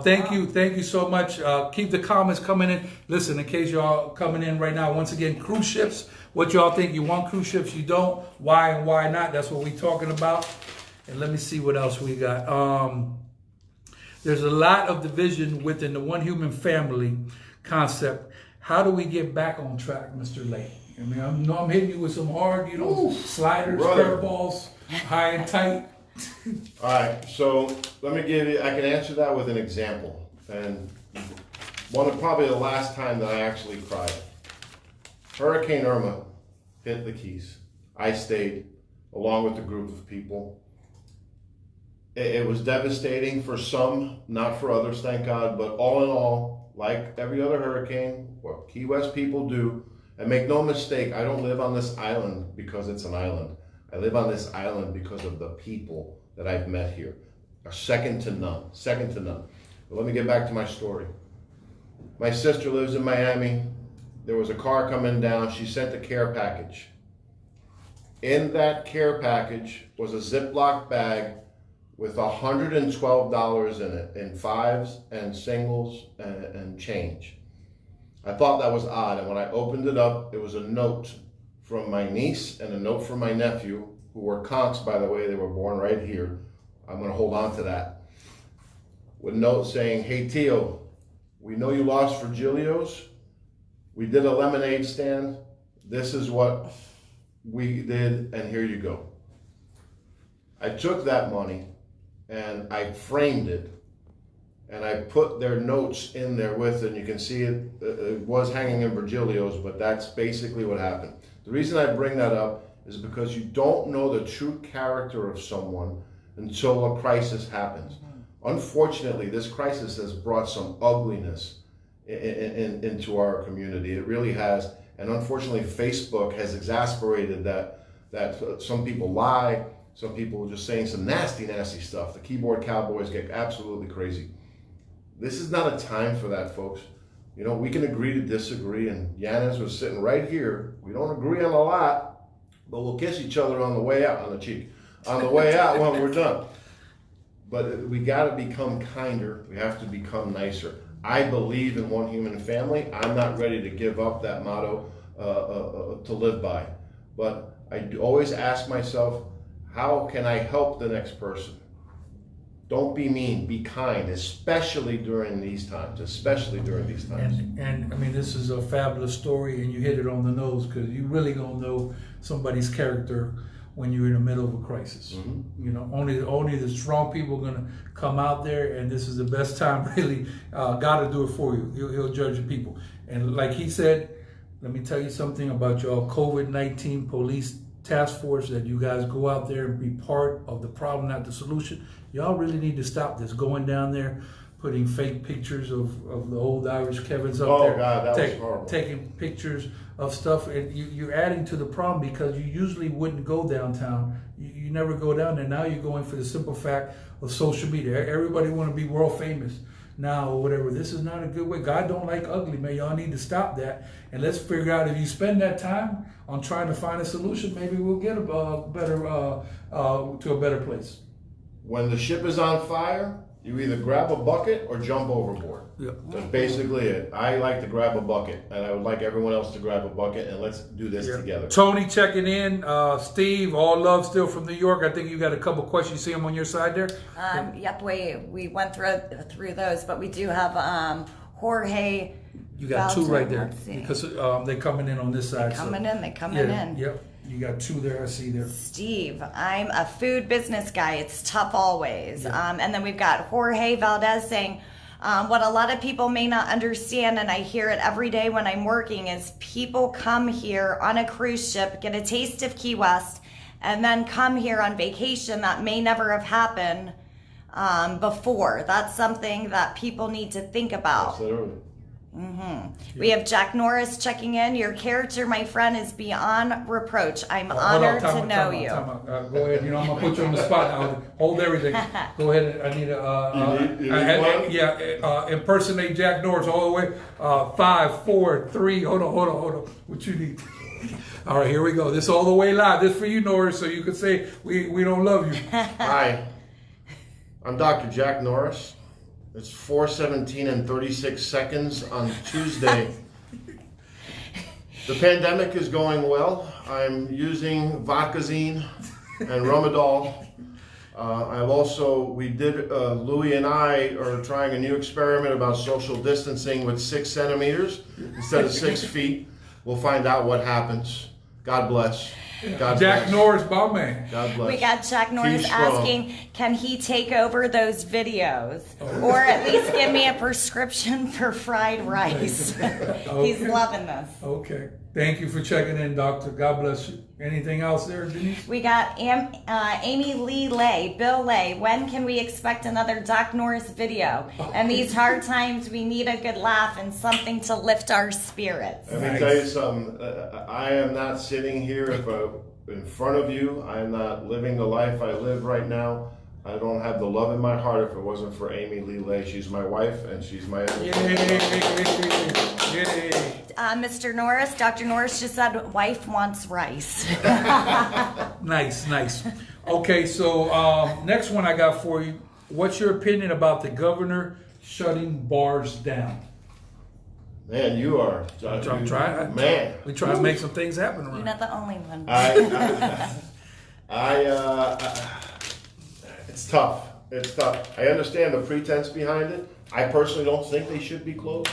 Thank you so much. Keep the comments coming in. Listen, in case y'all coming in right now, once again, cruise ships. What y'all think? You want cruise ships? You don't? Why and why not? That's what we're talking about. And let me see what else we got. There's a lot of division within the one human family concept. How do we get back on track, Mr. Lay? I mean, I know I'm hitting you with some hard, sliders, curveballs, high and tight. All right, so let me I can answer that with an example. And probably the last time that I actually cried. Hurricane Irma hit the Keys. I stayed along with a group of people. It was devastating for some, not for others, thank God. But all in all, like every other hurricane, what Key West people do, and make no mistake, I don't live on this island because it's an island. I live on this island because of the people that I've met here. Are second to none. But let me get back to my story. My sister lives in Miami. There was a car coming down. She sent a care package. In that care package was a Ziploc bag with $112 in it, in fives and singles and change. I thought that was odd, and when I opened it up, it was a note from my niece and a note from my nephew, who were conks, by the way. They were born right here. I'm going to hold on to that. With a note saying, "Hey Tio, we know you lost Virgilio's. We did a lemonade stand. This is what we did, and here you go." I took that money and I framed it, and I put their notes in there with it. And you can see it, it was hanging in Virgilio's, but that's basically what happened. The reason I bring that up is because you don't know the true character of someone until a crisis happens. Unfortunately, this crisis has brought some ugliness into our community. It really has. And unfortunately, Facebook has exasperated that some people lie, some people are just saying some nasty, nasty stuff. The keyboard cowboys get absolutely crazy. This is not a time for that, folks. You know, we can agree to disagree, and Yanis was sitting right here. We don't agree on a lot, but we'll kiss each other on the way out, on the cheek, on the way out when we're done. But we got to become kinder. We have to become nicer. I believe in one human family. I'm not ready to give up that motto to live by. But I do always ask myself, how can I help the next person? Don't be mean, be kind, especially during these times, And I mean, this is a fabulous story, and you hit it on the nose, because you really gonna know somebody's character when you're in the middle of a crisis. Mm-hmm. You know, only the strong people are gonna come out there, and this is the best time, really. God will do it for you. He'll judge the people. And like he said, let me tell you something about your COVID-19 police task force, that you guys go out there and be part of the problem, not the solution. Y'all really need to stop this, going down there, putting fake pictures of the old Irish Kevins up there. Oh God, that was horrible. Taking pictures of stuff, and you're adding to the problem, because you usually wouldn't go downtown. You never go down there. Now you're going for the simple fact of social media. Everybody want to be world famous now or whatever. This is not a good way. God don't like ugly, man. Y'all need to stop that, and let's figure out, if you spend that time on trying to find a solution, maybe we'll get to a better place. When the ship is on fire, you either grab a bucket or jump overboard. Yeah. That's basically it. I like to grab a bucket, and I would like everyone else to grab a bucket, and let's do this together. Tony checking in. Steve, all love still from New York. I think you got a couple questions. You see them on your side there? Yep, we went through those, but we do have Jorge. You got two right there, Let's see. because they're coming in on this side. They're coming in. Yep. You got two there. I see there. Steve, I'm a food business guy. It's tough always. And then we've got Jorge Valdez saying, what a lot of people may not understand, and I hear it every day when I'm working, is people come here on a cruise ship, get a taste of Key West, and then come here on vacation. That may never have happened before. That's something that people need to think about. Absolutely. We have Jack Norris checking in. Your character, my friend, is beyond reproach. I'm honored to know you. Go ahead. You know, I'm gonna put you on the spot now. Hold everything. Go ahead. I need impersonate Jack Norris all the way. 5, 4, 3. Hold on. What you need? All right, here we go. This is all the way live. This for you, Norris, so you can say we don't love you. Hi, I'm Dr. Jack Norris. It's 4:17 and 36 seconds on Tuesday. The pandemic is going well. I'm using Vodkazine and Romadol. Louie and I are trying a new experiment about social distancing with 6 centimeters instead of 6 feet. We'll find out what happens. God bless. God Jack bless. Norris, my man. God bless. We got Jack Norris Keep strong. asking, can he take over those videos? Or at least give me a prescription for fried rice. He's loving this. Okay. Thank you for checking in, Doctor. God bless you. Anything else there, Denise? We got Amy Lee Lay, Bill Lay. When can we expect another Doc Norris video? And these hard times, we need a good laugh and something to lift our spirits. Let me tell you something. I am not sitting here in front of you. I am not living the life I live right now. I don't have the love in my heart if it wasn't for Amy Lee Lay. She's my wife and she's my Yay. Mr. Norris, Dr. Norris just said wife wants rice. Nice, nice. Okay, so next one I got for you. What's your opinion about the governor shutting bars down? Man, you are. I'm trying. Man. We try to make some things happen You're around. not the only one. It's tough. It's tough. I understand the pretense behind it. I personally don't think they should be closed.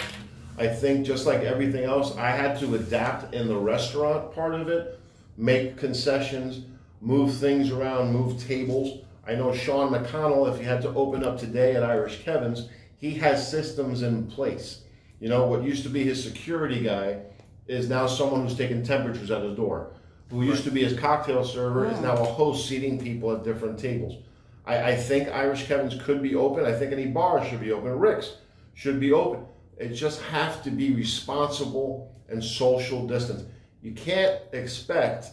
I think just like everything else, I had to adapt in the restaurant part of it, make concessions, move things around, move tables. I know Sean McConnell, if he had to open up today at Irish Kevin's, he has systems in place. You know, what used to be his security guy is now someone who's taking temperatures at his door. Who used to be his cocktail server is now a host seating people at different tables. I think Irish Kevin's could be open. I think any bar should be open. Rick's should be open. It just have to be responsible and social distance. You can't expect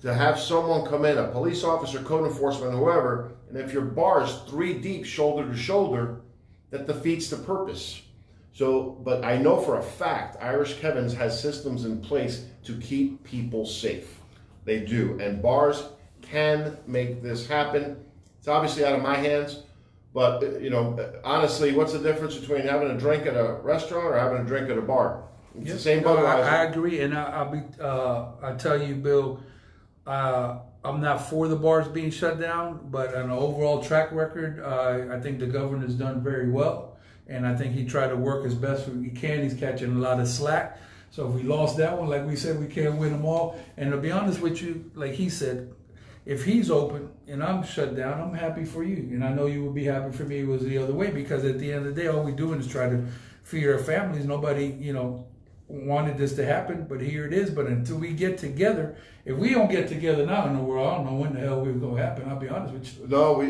to have someone come in, a police officer, code enforcement, whoever, and if your bar is 3 deep, shoulder to shoulder, that defeats the purpose. So, but I know for a fact, Irish Kevin's has systems in place to keep people safe. They do, and bars can make this happen. It's obviously out of my hands, but you know, honestly, what's the difference between having a drink at a restaurant or having a drink at a bar? It's the same Budweiser. I agree, and I tell you, Bill, I'm not for the bars being shut down, but on an overall track record, I think the governor's done very well, and I think he tried to work as best he can. He's catching a lot of slack. So if we lost that one, like we said, we can't win them all. And to be honest with you, like he said, if he's open and I'm shut down, I'm happy for you. And I know you would be happy for me if it was the other way, because at the end of the day, all we're doing is try to feed our families. Nobody, you know, wanted this to happen, but here it is. But until we get together, if we don't get together now in the world, I don't know when the hell we're going to happen. I'll be honest with you. No,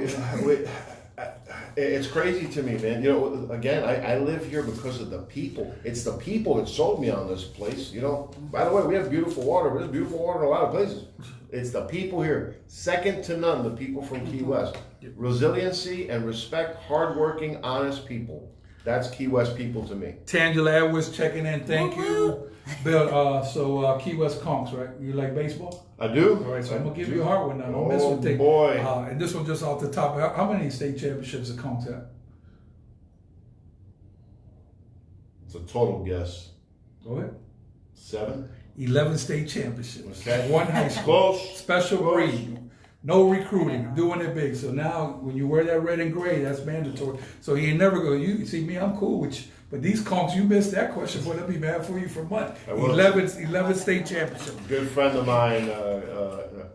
it's crazy to me, man. You know, again, I live here because of the people. It's the people that sold me on this place. You know, by the way, we have beautiful water, but there's beautiful water in a lot of places. It's the people here, second to none, the people from Key West. Resiliency and respect, hardworking, honest people. That's Key West people to me. Tangela Edwards checking in. Thank you, Bill. So Key West Conks, right? You like baseball? I do. All right, so I'm gonna give you a hard one now. Don't miss one thing. Boy. And this one just off the top. How many state championships have Conks had? It's a total guess. Go ahead. 7. 11 state championships. Okay. 1 high school. Close. Special Close. breed. No recruiting. Doing it big. So now when you wear that red and gray, that's mandatory. So he ain't never go, you see me, I'm cool with you. But these Conks, you missed that question. Boy, that'd be bad for you for months. 11 state championships. Good friend of mine,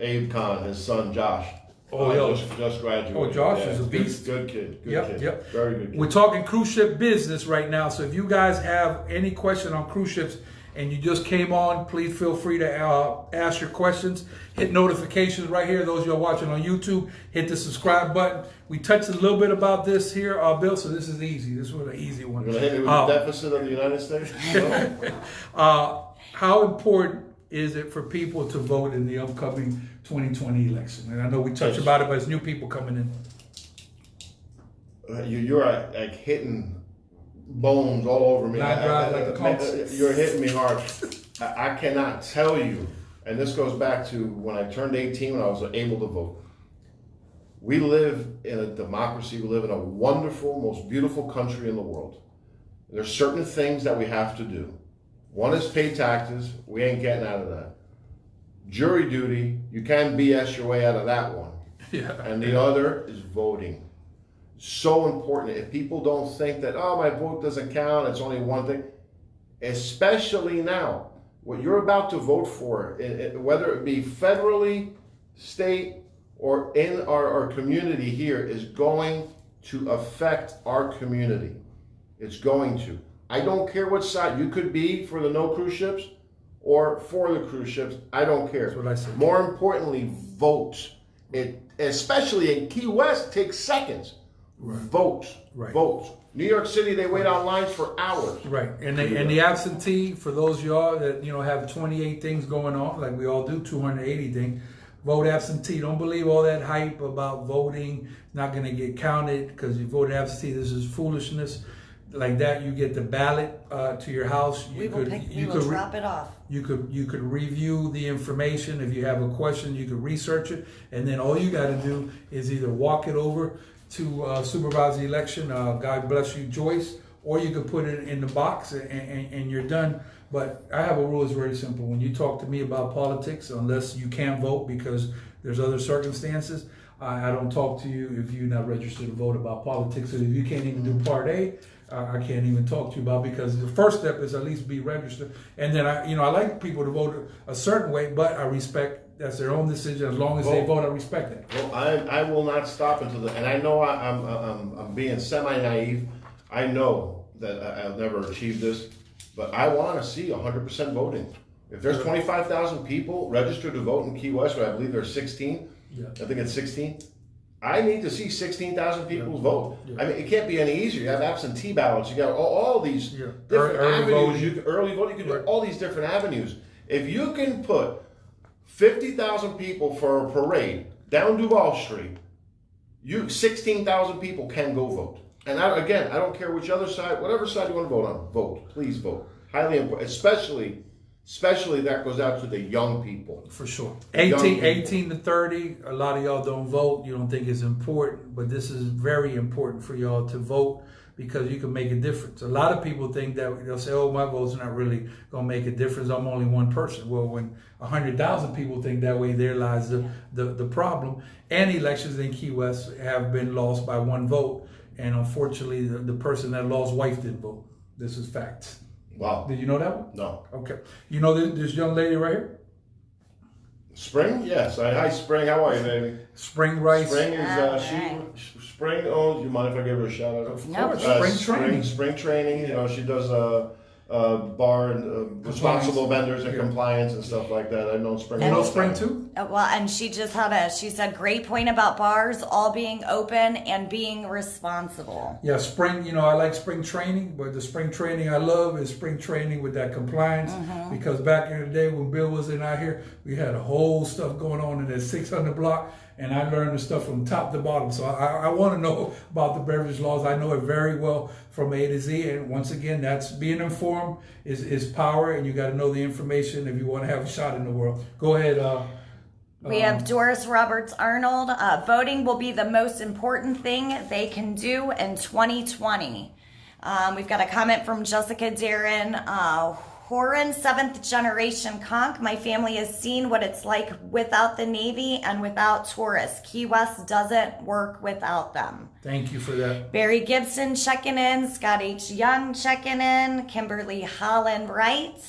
Abe Khan, his son Josh. Just graduated. Oh, Josh is a beast. Good kid. Good Yep, kid. yep. Very good kid. We're talking cruise ship business right now. So if you guys have any question on cruise ships and you just came on, please feel free to ask your questions. Hit notifications right here. Those of you are watching on YouTube, hit the subscribe button. We touched a little bit about this here, Bill, so this is easy. This was an easy one. You're going to hit me with the deficit of the United States? How important is it for people to vote in the upcoming 2020 election? And I know we touched about it, but it's new people coming in. You're like hitting bones all over me. You're hitting me hard. I cannot tell you, and this goes back to when I turned 18, when I was able to vote. We live in a democracy. We live in a wonderful, most beautiful country in the world. There's certain things that we have to do. One is pay taxes. We ain't getting out of that. Jury duty, you can't BS your way out of that one. Yeah. And the other is voting. So important. If people don't think that, oh, my vote doesn't count, it's only one thing, especially now, what you're about to vote for, whether it be federally, state, or in our community here, is going to affect our community. It's going to. I don't care what side. You could be for the no cruise ships or for the cruise ships. I don't care. That's what I said. More importantly, vote. It, especially in Key West, takes seconds. Right. Vote. Right. Vote. New York City, they wait on lines for hours. Right. And the absentee, for those of y'all that have 28 things going on, like we all do, 280 things, vote absentee. Don't believe all that hype about voting not going to get counted because you voted absentee. This is foolishness. Like that, you get the ballot to your house. We will drop it off. You could review the information. If you have a question, you could research it, and then all you got to do is either walk it over to supervise the election. God bless you, Joyce, or you could put it in the box and you're done. But I have a rule. It's very simple. When you talk to me about politics, unless you can't vote because there's other circumstances, I don't talk to you if you're not registered to vote about politics. And if you can't even do Part A, I can't even talk to you about, because the first step is at least be registered. And then I like people to vote a certain way, but I respect that's their own decision. As long as they vote, I respect it. Well, I will not stop until and I know I'm being semi-naive. I know that I'll never achieve this, but I want to see 100% voting. If there's 25,000 people registered to vote in Key West, where I believe there's 16, I think it's 16. I need to see 16,000 people vote. I mean, it can't be any easier. You have absentee ballots. You got all these different avenues. Early voting. You can do all these different avenues. If you can put 50,000 people for a parade down Duval Street, 16,000 people can go vote. And I don't care which other side, whatever side you want to vote on, vote. Please vote. Highly important, especially that goes out to the young people. For sure. 18 to 30, a lot of y'all don't vote. You don't think it's important, but this is very important for y'all to vote, because you can make a difference. A lot of people think that they'll say, oh, my vote's not really going to make a difference. I'm only one person. Well, when 100,000 people think that way, there lies the problem. And elections in Key West have been lost by one vote. And unfortunately, the person that lost, wife didn't vote. This is facts. Wow. Did you know that one? No. Okay. You know this young lady right here? Spring? Yes. Hi, Spring. How are you, baby? Spring Rice. Spring is, Spring owns, you mind if I give her a shout out? Of course. Spring training. You know, she does bar and responsible vendors and compliance and stuff like that. I've known Spring. You know Spring too? Well, and she just she said great point about bars all being open and being responsible. Yeah, spring, I like spring training, but the spring training I love is spring training with that compliance, because back in the day when Bill was in out here, we had a whole stuff going on in that 600 block, and I learned the stuff from top to bottom. So I want to know about the beverage laws. I know it very well from A to Z, and once again, that's being informed is power, and you got to know the information if you want to have a shot in the world. Go ahead. We have Doris Roberts Arnold. Voting will be the most important thing they can do in 2020. We've got a comment from Jessica Darren. Horan, 7th generation conch. My family has seen what it's like without the Navy and without tourists. Key West doesn't work without them. Thank you for that. Barry Gibson checking in. Scott H. Young checking in. Kimberly Holland Wright.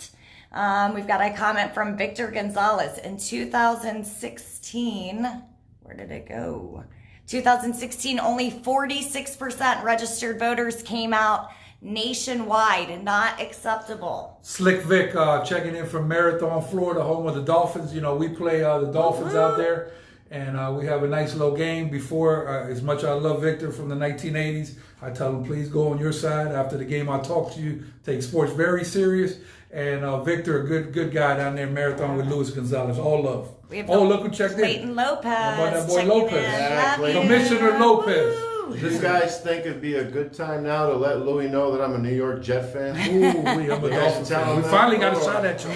We've got a comment from Victor Gonzalez. In 2016, where did it go? 2016, only 46% registered voters came out nationwide. Not acceptable. Slick Vic checking in from Marathon, Florida, home of the Dolphins. We play the Dolphins out there, and we have a nice little game before. As much as I love Victor from the 1980s, I tell him, please go on your side. After the game, I'll talk to you. Take sports very serious. And Victor, a good guy down there in Marathon with Louie Gonzalez. All love. Look who checked Clayton in. Lopez. How about that boy Lopez? Yeah, Commissioner Lopez. Do you guys think it'd be a good time now to let Louie know that I'm a New York Jet fan? Ooh, I'm a Dolphins fan. We finally got a shot at you.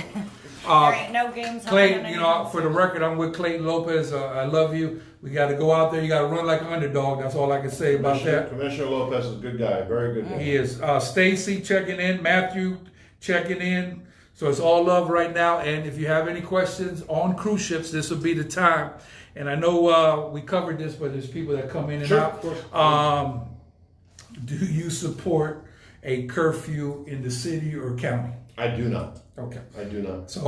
There ain't no games. Clayton, for the record, I'm with Clayton Lopez. I love you. We got to go out there. You got to run like an underdog. That's all I can say about that. Commissioner Lopez is a good guy. Very good guy. He is. Stacy checking in. Matthew checking in. So it's all love right now. And if you have any questions on cruise ships, this will be the time. And I know we covered this, but there's people that come in and out. Do you support a curfew in the city or county? I do not. Okay. I do not. So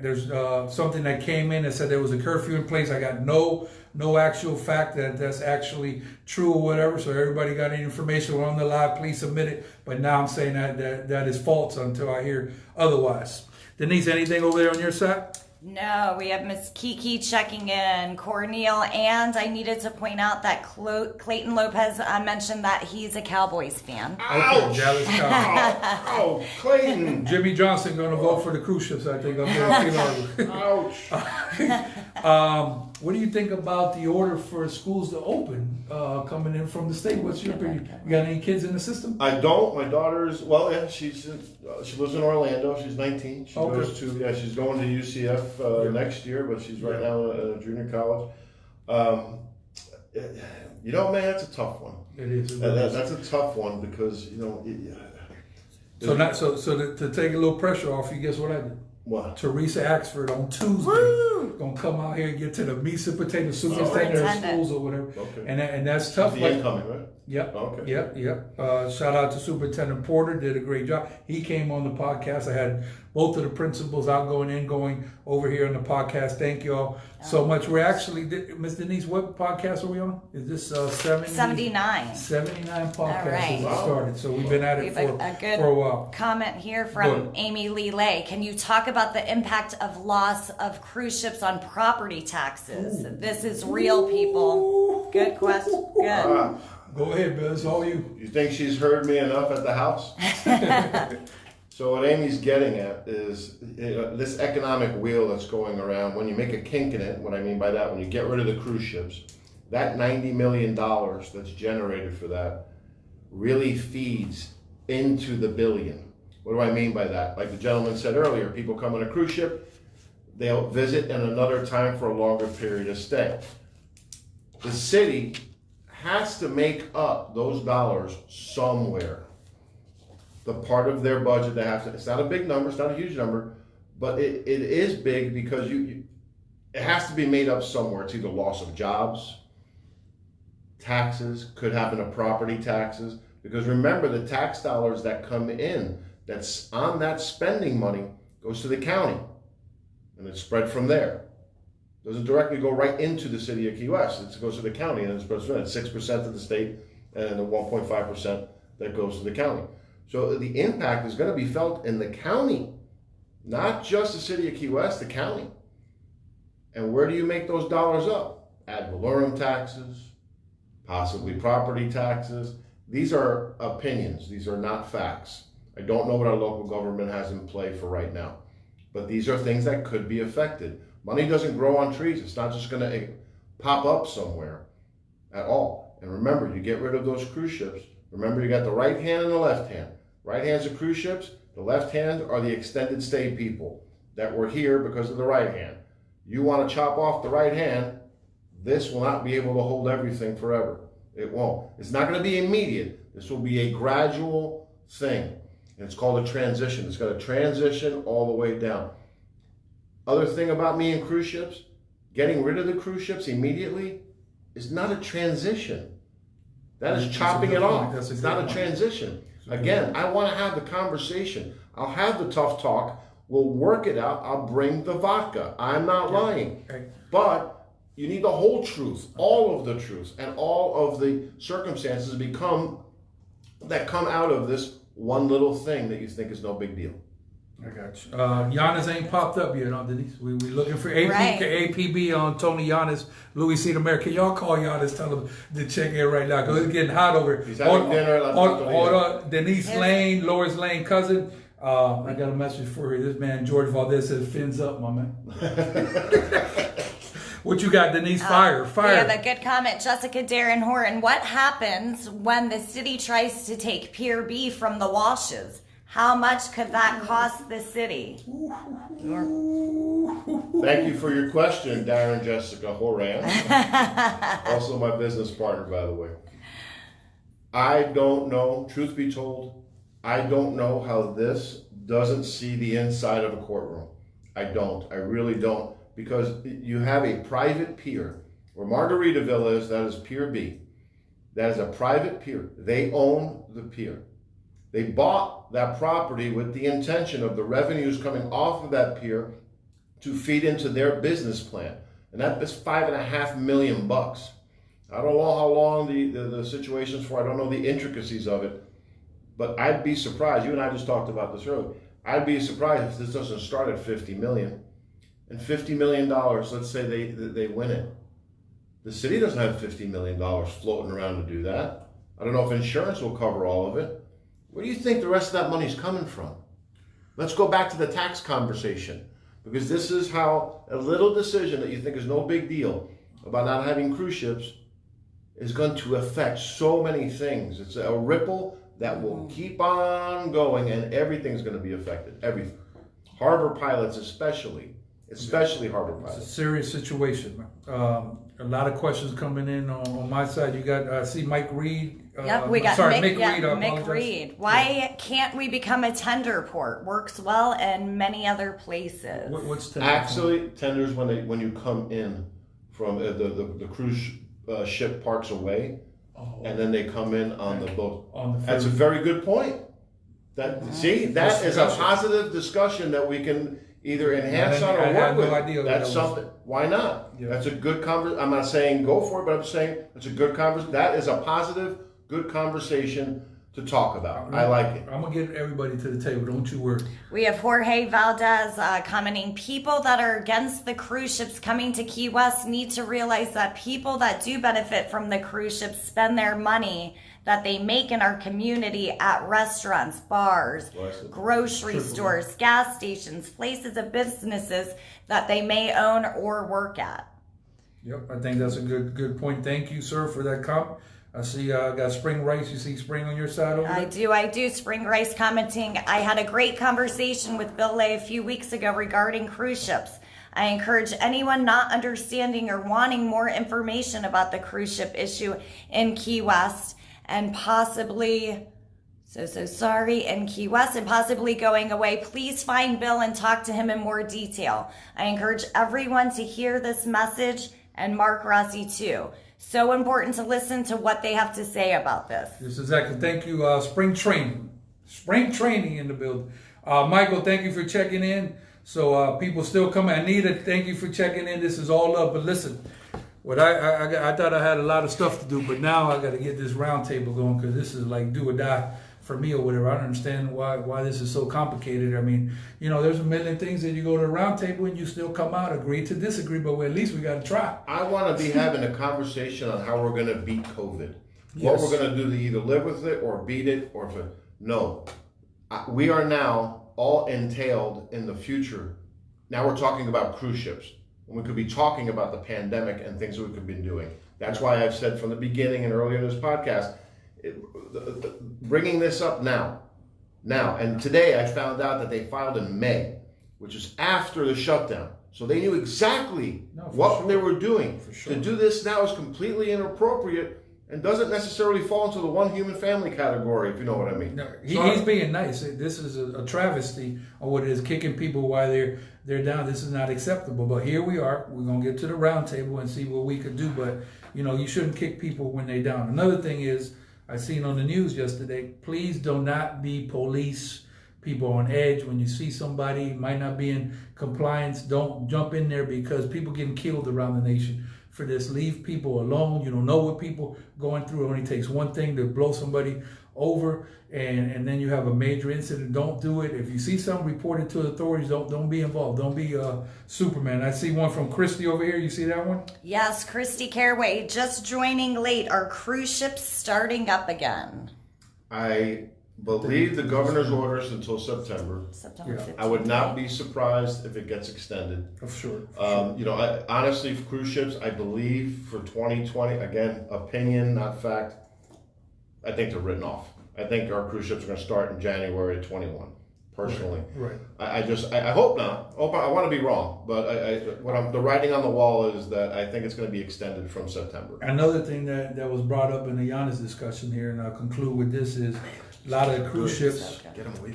there's something that came in that said there was a curfew in place. I got no actual fact that that's actually true or whatever. So everybody got any information, we're on the live, please submit it. But now I'm saying that is false until I hear otherwise. Denise, anything over there on your side? No, we have Miss Kiki checking in, Cornel, and I needed to point out that Clayton Lopez mentioned that he's a Cowboys fan. Okay, Dallas Cowboys. Oh, Clayton. Jimmy Johnson going to vote for the cruise ships, I think. Ouch. What do you think about the order for schools to open coming in from the state? What's your opinion? You got any kids in the system? I don't. My daughter's, well, yeah, she lives in Orlando. She's 19. She goes to, she's going to UCF next year, but she's right now at a junior college. You know, man, that's a tough one. It is. That's a tough one because, you know. So to take a little pressure off you, guess what I did? What? Teresa Axford on Tuesday. Woo! Gonna come out here and get to the meat and potato superintendent of schools or whatever. Okay. And that's tough. The incoming, right? Yep. Okay. Yep. Shout out to Superintendent Porter, did a great job. He came on the podcast. I had both of the principals outgoing and ingoing over here on the podcast. Thank you all so much. We're actually, Ms. Denise, what podcast are we on? Is this 79? 79 podcasts right. since it started. So we've been at it for a while. Comment here from Amy Lee Lay. Can you talk about the impact of loss of cruise ships on property taxes? Ooh. This is real, people. Good question. Good. Go ahead, Bill. It's all you. You think she's heard me enough at the house? So what Amy's getting at is this economic wheel that's going around. When you make a kink in it, what I mean by that, when you get rid of the cruise ships, that $90 million that's generated for that really feeds into the billion. What do I mean by that? Like the gentleman said earlier, people come on a cruise ship, they'll visit in another time for a longer period of stay. The city has to make up those dollars somewhere. The part of their budget they have to, it's not a big number, it's not a huge number, but it is big because it has to be made up somewhere. It's either loss of jobs, taxes, could happen to property taxes, because remember the tax dollars that come in, that's on that spending money goes to the county and it's spread from there. Doesn't directly go right into the city of Key West. It goes to the county and it's 6% to the state and the 1.5% that goes to the county. So the impact is going to be felt in the county, not just the city of Key West, the county. And where do you make those dollars up? Ad valorem taxes, possibly property taxes. These are opinions. These are not facts. I don't know what our local government has in play for right now, but these are things that could be affected. Money doesn't grow on trees. It's not just going to pop up somewhere at all. And remember, you get rid of those cruise ships. Remember, you got the right hand and the left hand. Right hand's the cruise ships. The left hand are the extended stay people that were here because of the right hand. You want to chop off the right hand, this will not be able to hold everything forever. It won't. It's not going to be immediate. This will be a gradual thing. And it's called a transition. It's going to transition all the way down. Other thing about me and cruise ships, getting rid of the cruise ships immediately is not a transition. That is chopping it off. It's not a transition. Again, I want to have the conversation. I'll have the tough talk. We'll work it out. I'll bring the vodka. I'm not lying. But you need the whole truth, all of the truth, and all of the circumstances that come out of this one little thing that you think is no big deal. I got you. Giannis ain't popped up yet, huh, Denise? We looking for APB on Tony Giannis, Louie C. America. Y'all call Giannis, tell him to check in right now because it's getting hot over here. He's having dinner. On Denise Lane, Loris Lane cousin. I got a message for her. This man, George Valdez, says, fins up, my man. What you got, Denise? Fire. Yeah, the good comment. Jessica Darren Horton. What happens when the city tries to take Pier B from the Walshes? How much could that cost the city? Thank you for your question, Darren Jessica Horan. Also my business partner, by the way. I don't know, truth be told, I don't know how this doesn't see the inside of a courtroom. I really don't. Because you have a private pier. Where Margaritaville is, that is Pier B. That is a private pier. They own the pier. They bought that property with the intention of the revenues coming off of that pier to feed into their business plan. And that is $5.5 million. I don't know how long the situation's for. I don't know the intricacies of it. But I'd be surprised. You and I just talked about this earlier. I'd be surprised if this doesn't start at $50 million. and $50 million, let's say they win it. The city doesn't have $50 million floating around to do that. I don't know if insurance will cover all of it. Where do you think the rest of that money's coming from? Let's go back to the tax conversation, because this is how a little decision that you think is no big deal about not having cruise ships is going to affect so many things. It's a ripple that will keep on going, and everything's going to be affected. Everything. Harbor pilots especially harbor pilots. It's a serious situation. A lot of questions coming in on my side. You got, I see Mike Reed. Yep, we got sorry, Mick, Mick Reed. Mick Reed. Why can't we become a tender port? Works well in many other places. What's tender? Actually, tenders when you come in from the cruise ship parks away, and then they come in on the boat. That's a very good point. That that is a positive discussion that we can either enhance on or work with. No idea That's something. Why not? Yeah. That's a good conversation. I'm not saying go for it, but I'm saying it's a good conversation. That is a positive, good conversation to talk about. I like it. I'm gonna get everybody to the table. Don't you worry. We have Jorge Valdez commenting, people that are against the cruise ships coming to Key West need to realize that people that do benefit from the cruise ships spend their money that they make in our community at restaurants, bars, grocery stores, gas stations, places of businesses that they may own or work at. Yep, I think that's a good point. Thank you, sir, for that comment. I see got Spring Rice. You see Spring on your side over there? I do. Spring Rice commenting, I had a great conversation with Bill Lay a few weeks ago regarding cruise ships. I encourage anyone not understanding or wanting more information about the cruise ship issue in Key West and possibly, in Key West and possibly going away, please find Bill and talk to him in more detail. I encourage everyone to hear this message, and Mark Rossi too. So important to listen to what they have to say about this. Yes, exactly. Thank you. Spring training in the building. Michael, thank you for checking in. So people still coming. Anita, thank you for checking in. This is all up. But listen, what I thought I had a lot of stuff to do, but now I got to get this round table going, because this is like do or die for me or whatever. I don't understand why this is so complicated. I mean, you know, there's a million things that you go to a round table and you still come out, agree to disagree, but at least we got to try. I want to be having a conversation on how we're going to beat COVID. What we're going to do to either live with it or beat it, or no. We are now all entailed in the future. Now we're talking about cruise ships. And we could be talking about the pandemic and things that we could be doing. That's why I've said from the beginning and earlier in this podcast, bringing this up now. And today I found out that they filed in May, which is after the shutdown. So they knew exactly what they were doing. To do this now is completely inappropriate and doesn't necessarily fall into the one human family category, if you know what I mean. No, he's being nice. This is a travesty on what it is, kicking people while they're down. This is not acceptable. But here we are. We're going to get to the round table and see what we could do. But, you know, you shouldn't kick people when they're down. Another thing is, I seen on the news yesterday, please do not be police people on edge. When you see somebody might not be in compliance, don't jump in there, because people getting killed around the nation for this. Leave people alone. You don't know what people going through. It only takes one thing to blow somebody over, and then you have a major incident. Don't do it. If you see something, report it to authorities. Don't be involved. Don't be Superman. I see one from Christy over here. You see that one? Yes, Christy Caraway, just joining late. Are cruise ships starting up again? I believe the governor's orders until September. September 15th. I would not be surprised if it gets extended. For sure. You know, honestly, for cruise ships, I believe for 2020, again, opinion, not fact, I think they're written off. I think our cruise ships are going to start in January of 21, personally. Right. I hope not. I want to be wrong, but the writing on the wall is that I think it's going to be extended from September. Another thing that was brought up in the Giannis discussion here, and I'll conclude with this, is a lot of the cruise ships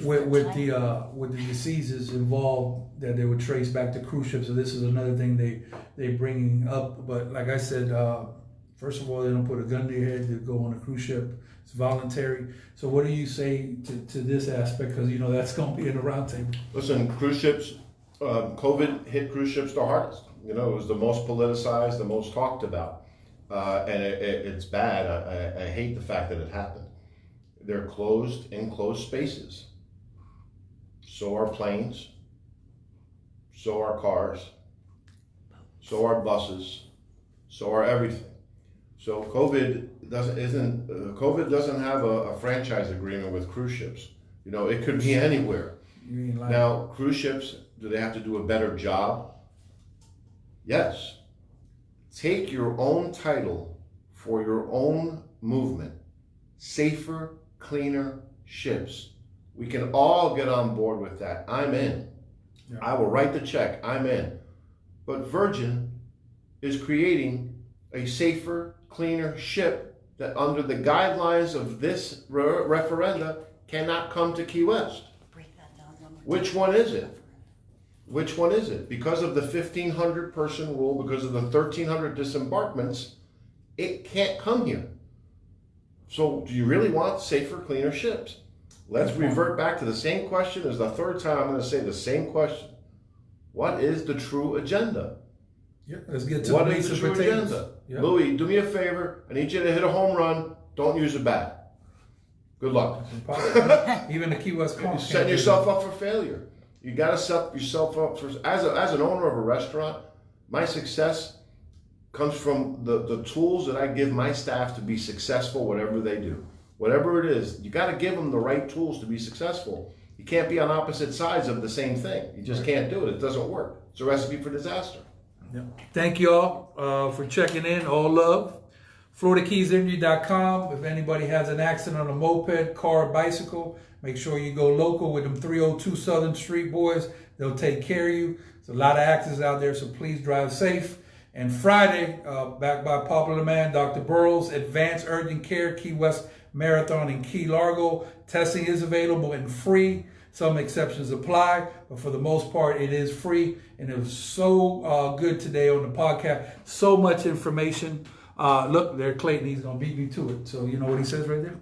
with the diseases involved that they would trace back to cruise ships. So this is another thing they bringing up. But like I said, first of all, they don't put a gun to your head to go on a cruise ship. It's voluntary. So what do you say to this aspect? Because, you know, that's going to be in the roundtable. Listen, cruise ships, COVID hit cruise ships the hardest. You know, it was the most politicized, the most talked about. And it's bad. I hate the fact that it happened. They're closed, enclosed spaces. So are planes. So are cars. so are buses, so are everything. So COVID doesn't have a franchise agreement with cruise ships. You know, it could be anywhere. Now, cruise ships, do they have to do a better job? Yes. Take your own title for your own movement. Safer, cleaner ships. We can all get on board with that. I'm in. Yeah. I will write the check. I'm in. But Virgin is creating a safer, cleaner ship that under the guidelines of this referenda cannot come to Key West. Which one is it? Which one is it? Because of the 1,500 person rule, because of the 1,300 disembarkments, it can't come here. So do you really want safer, cleaner ships? Let's revert back to the same question as the third time I'm going to say the same question. What is the true agenda? Yeah, let's get to what is the true agenda? Yeah. Louie, do me a favor. I need you to hit a home run. Don't use a bat. Good luck. Even the Key West Conch. You're setting yourself up for failure. You got to set yourself up for, as an owner of a restaurant, my success comes from the tools that I give my staff to be successful, whatever they do. Whatever it is, you got to give them the right tools to be successful. You can't be on opposite sides of the same thing. You just can't do it. It doesn't work. It's a recipe for disaster. Yeah. Thank you all for checking in. All love. FloridaKeysEnergy.com. If anybody has an accident on a moped, car, bicycle, make sure you go local with them 302 Southern Street boys. They'll take care of you. There's a lot of accidents out there, so please drive safe. And Friday, backed by popular man, Dr. Burrows, Advanced Urgent Care, Key West Marathon in Key Largo. Testing is available and free. Some exceptions apply, but for the most part, it is free. And it was so good today on the podcast. So much information. Look, there, Clayton, he's going to beat me to it. So you know what he says right there?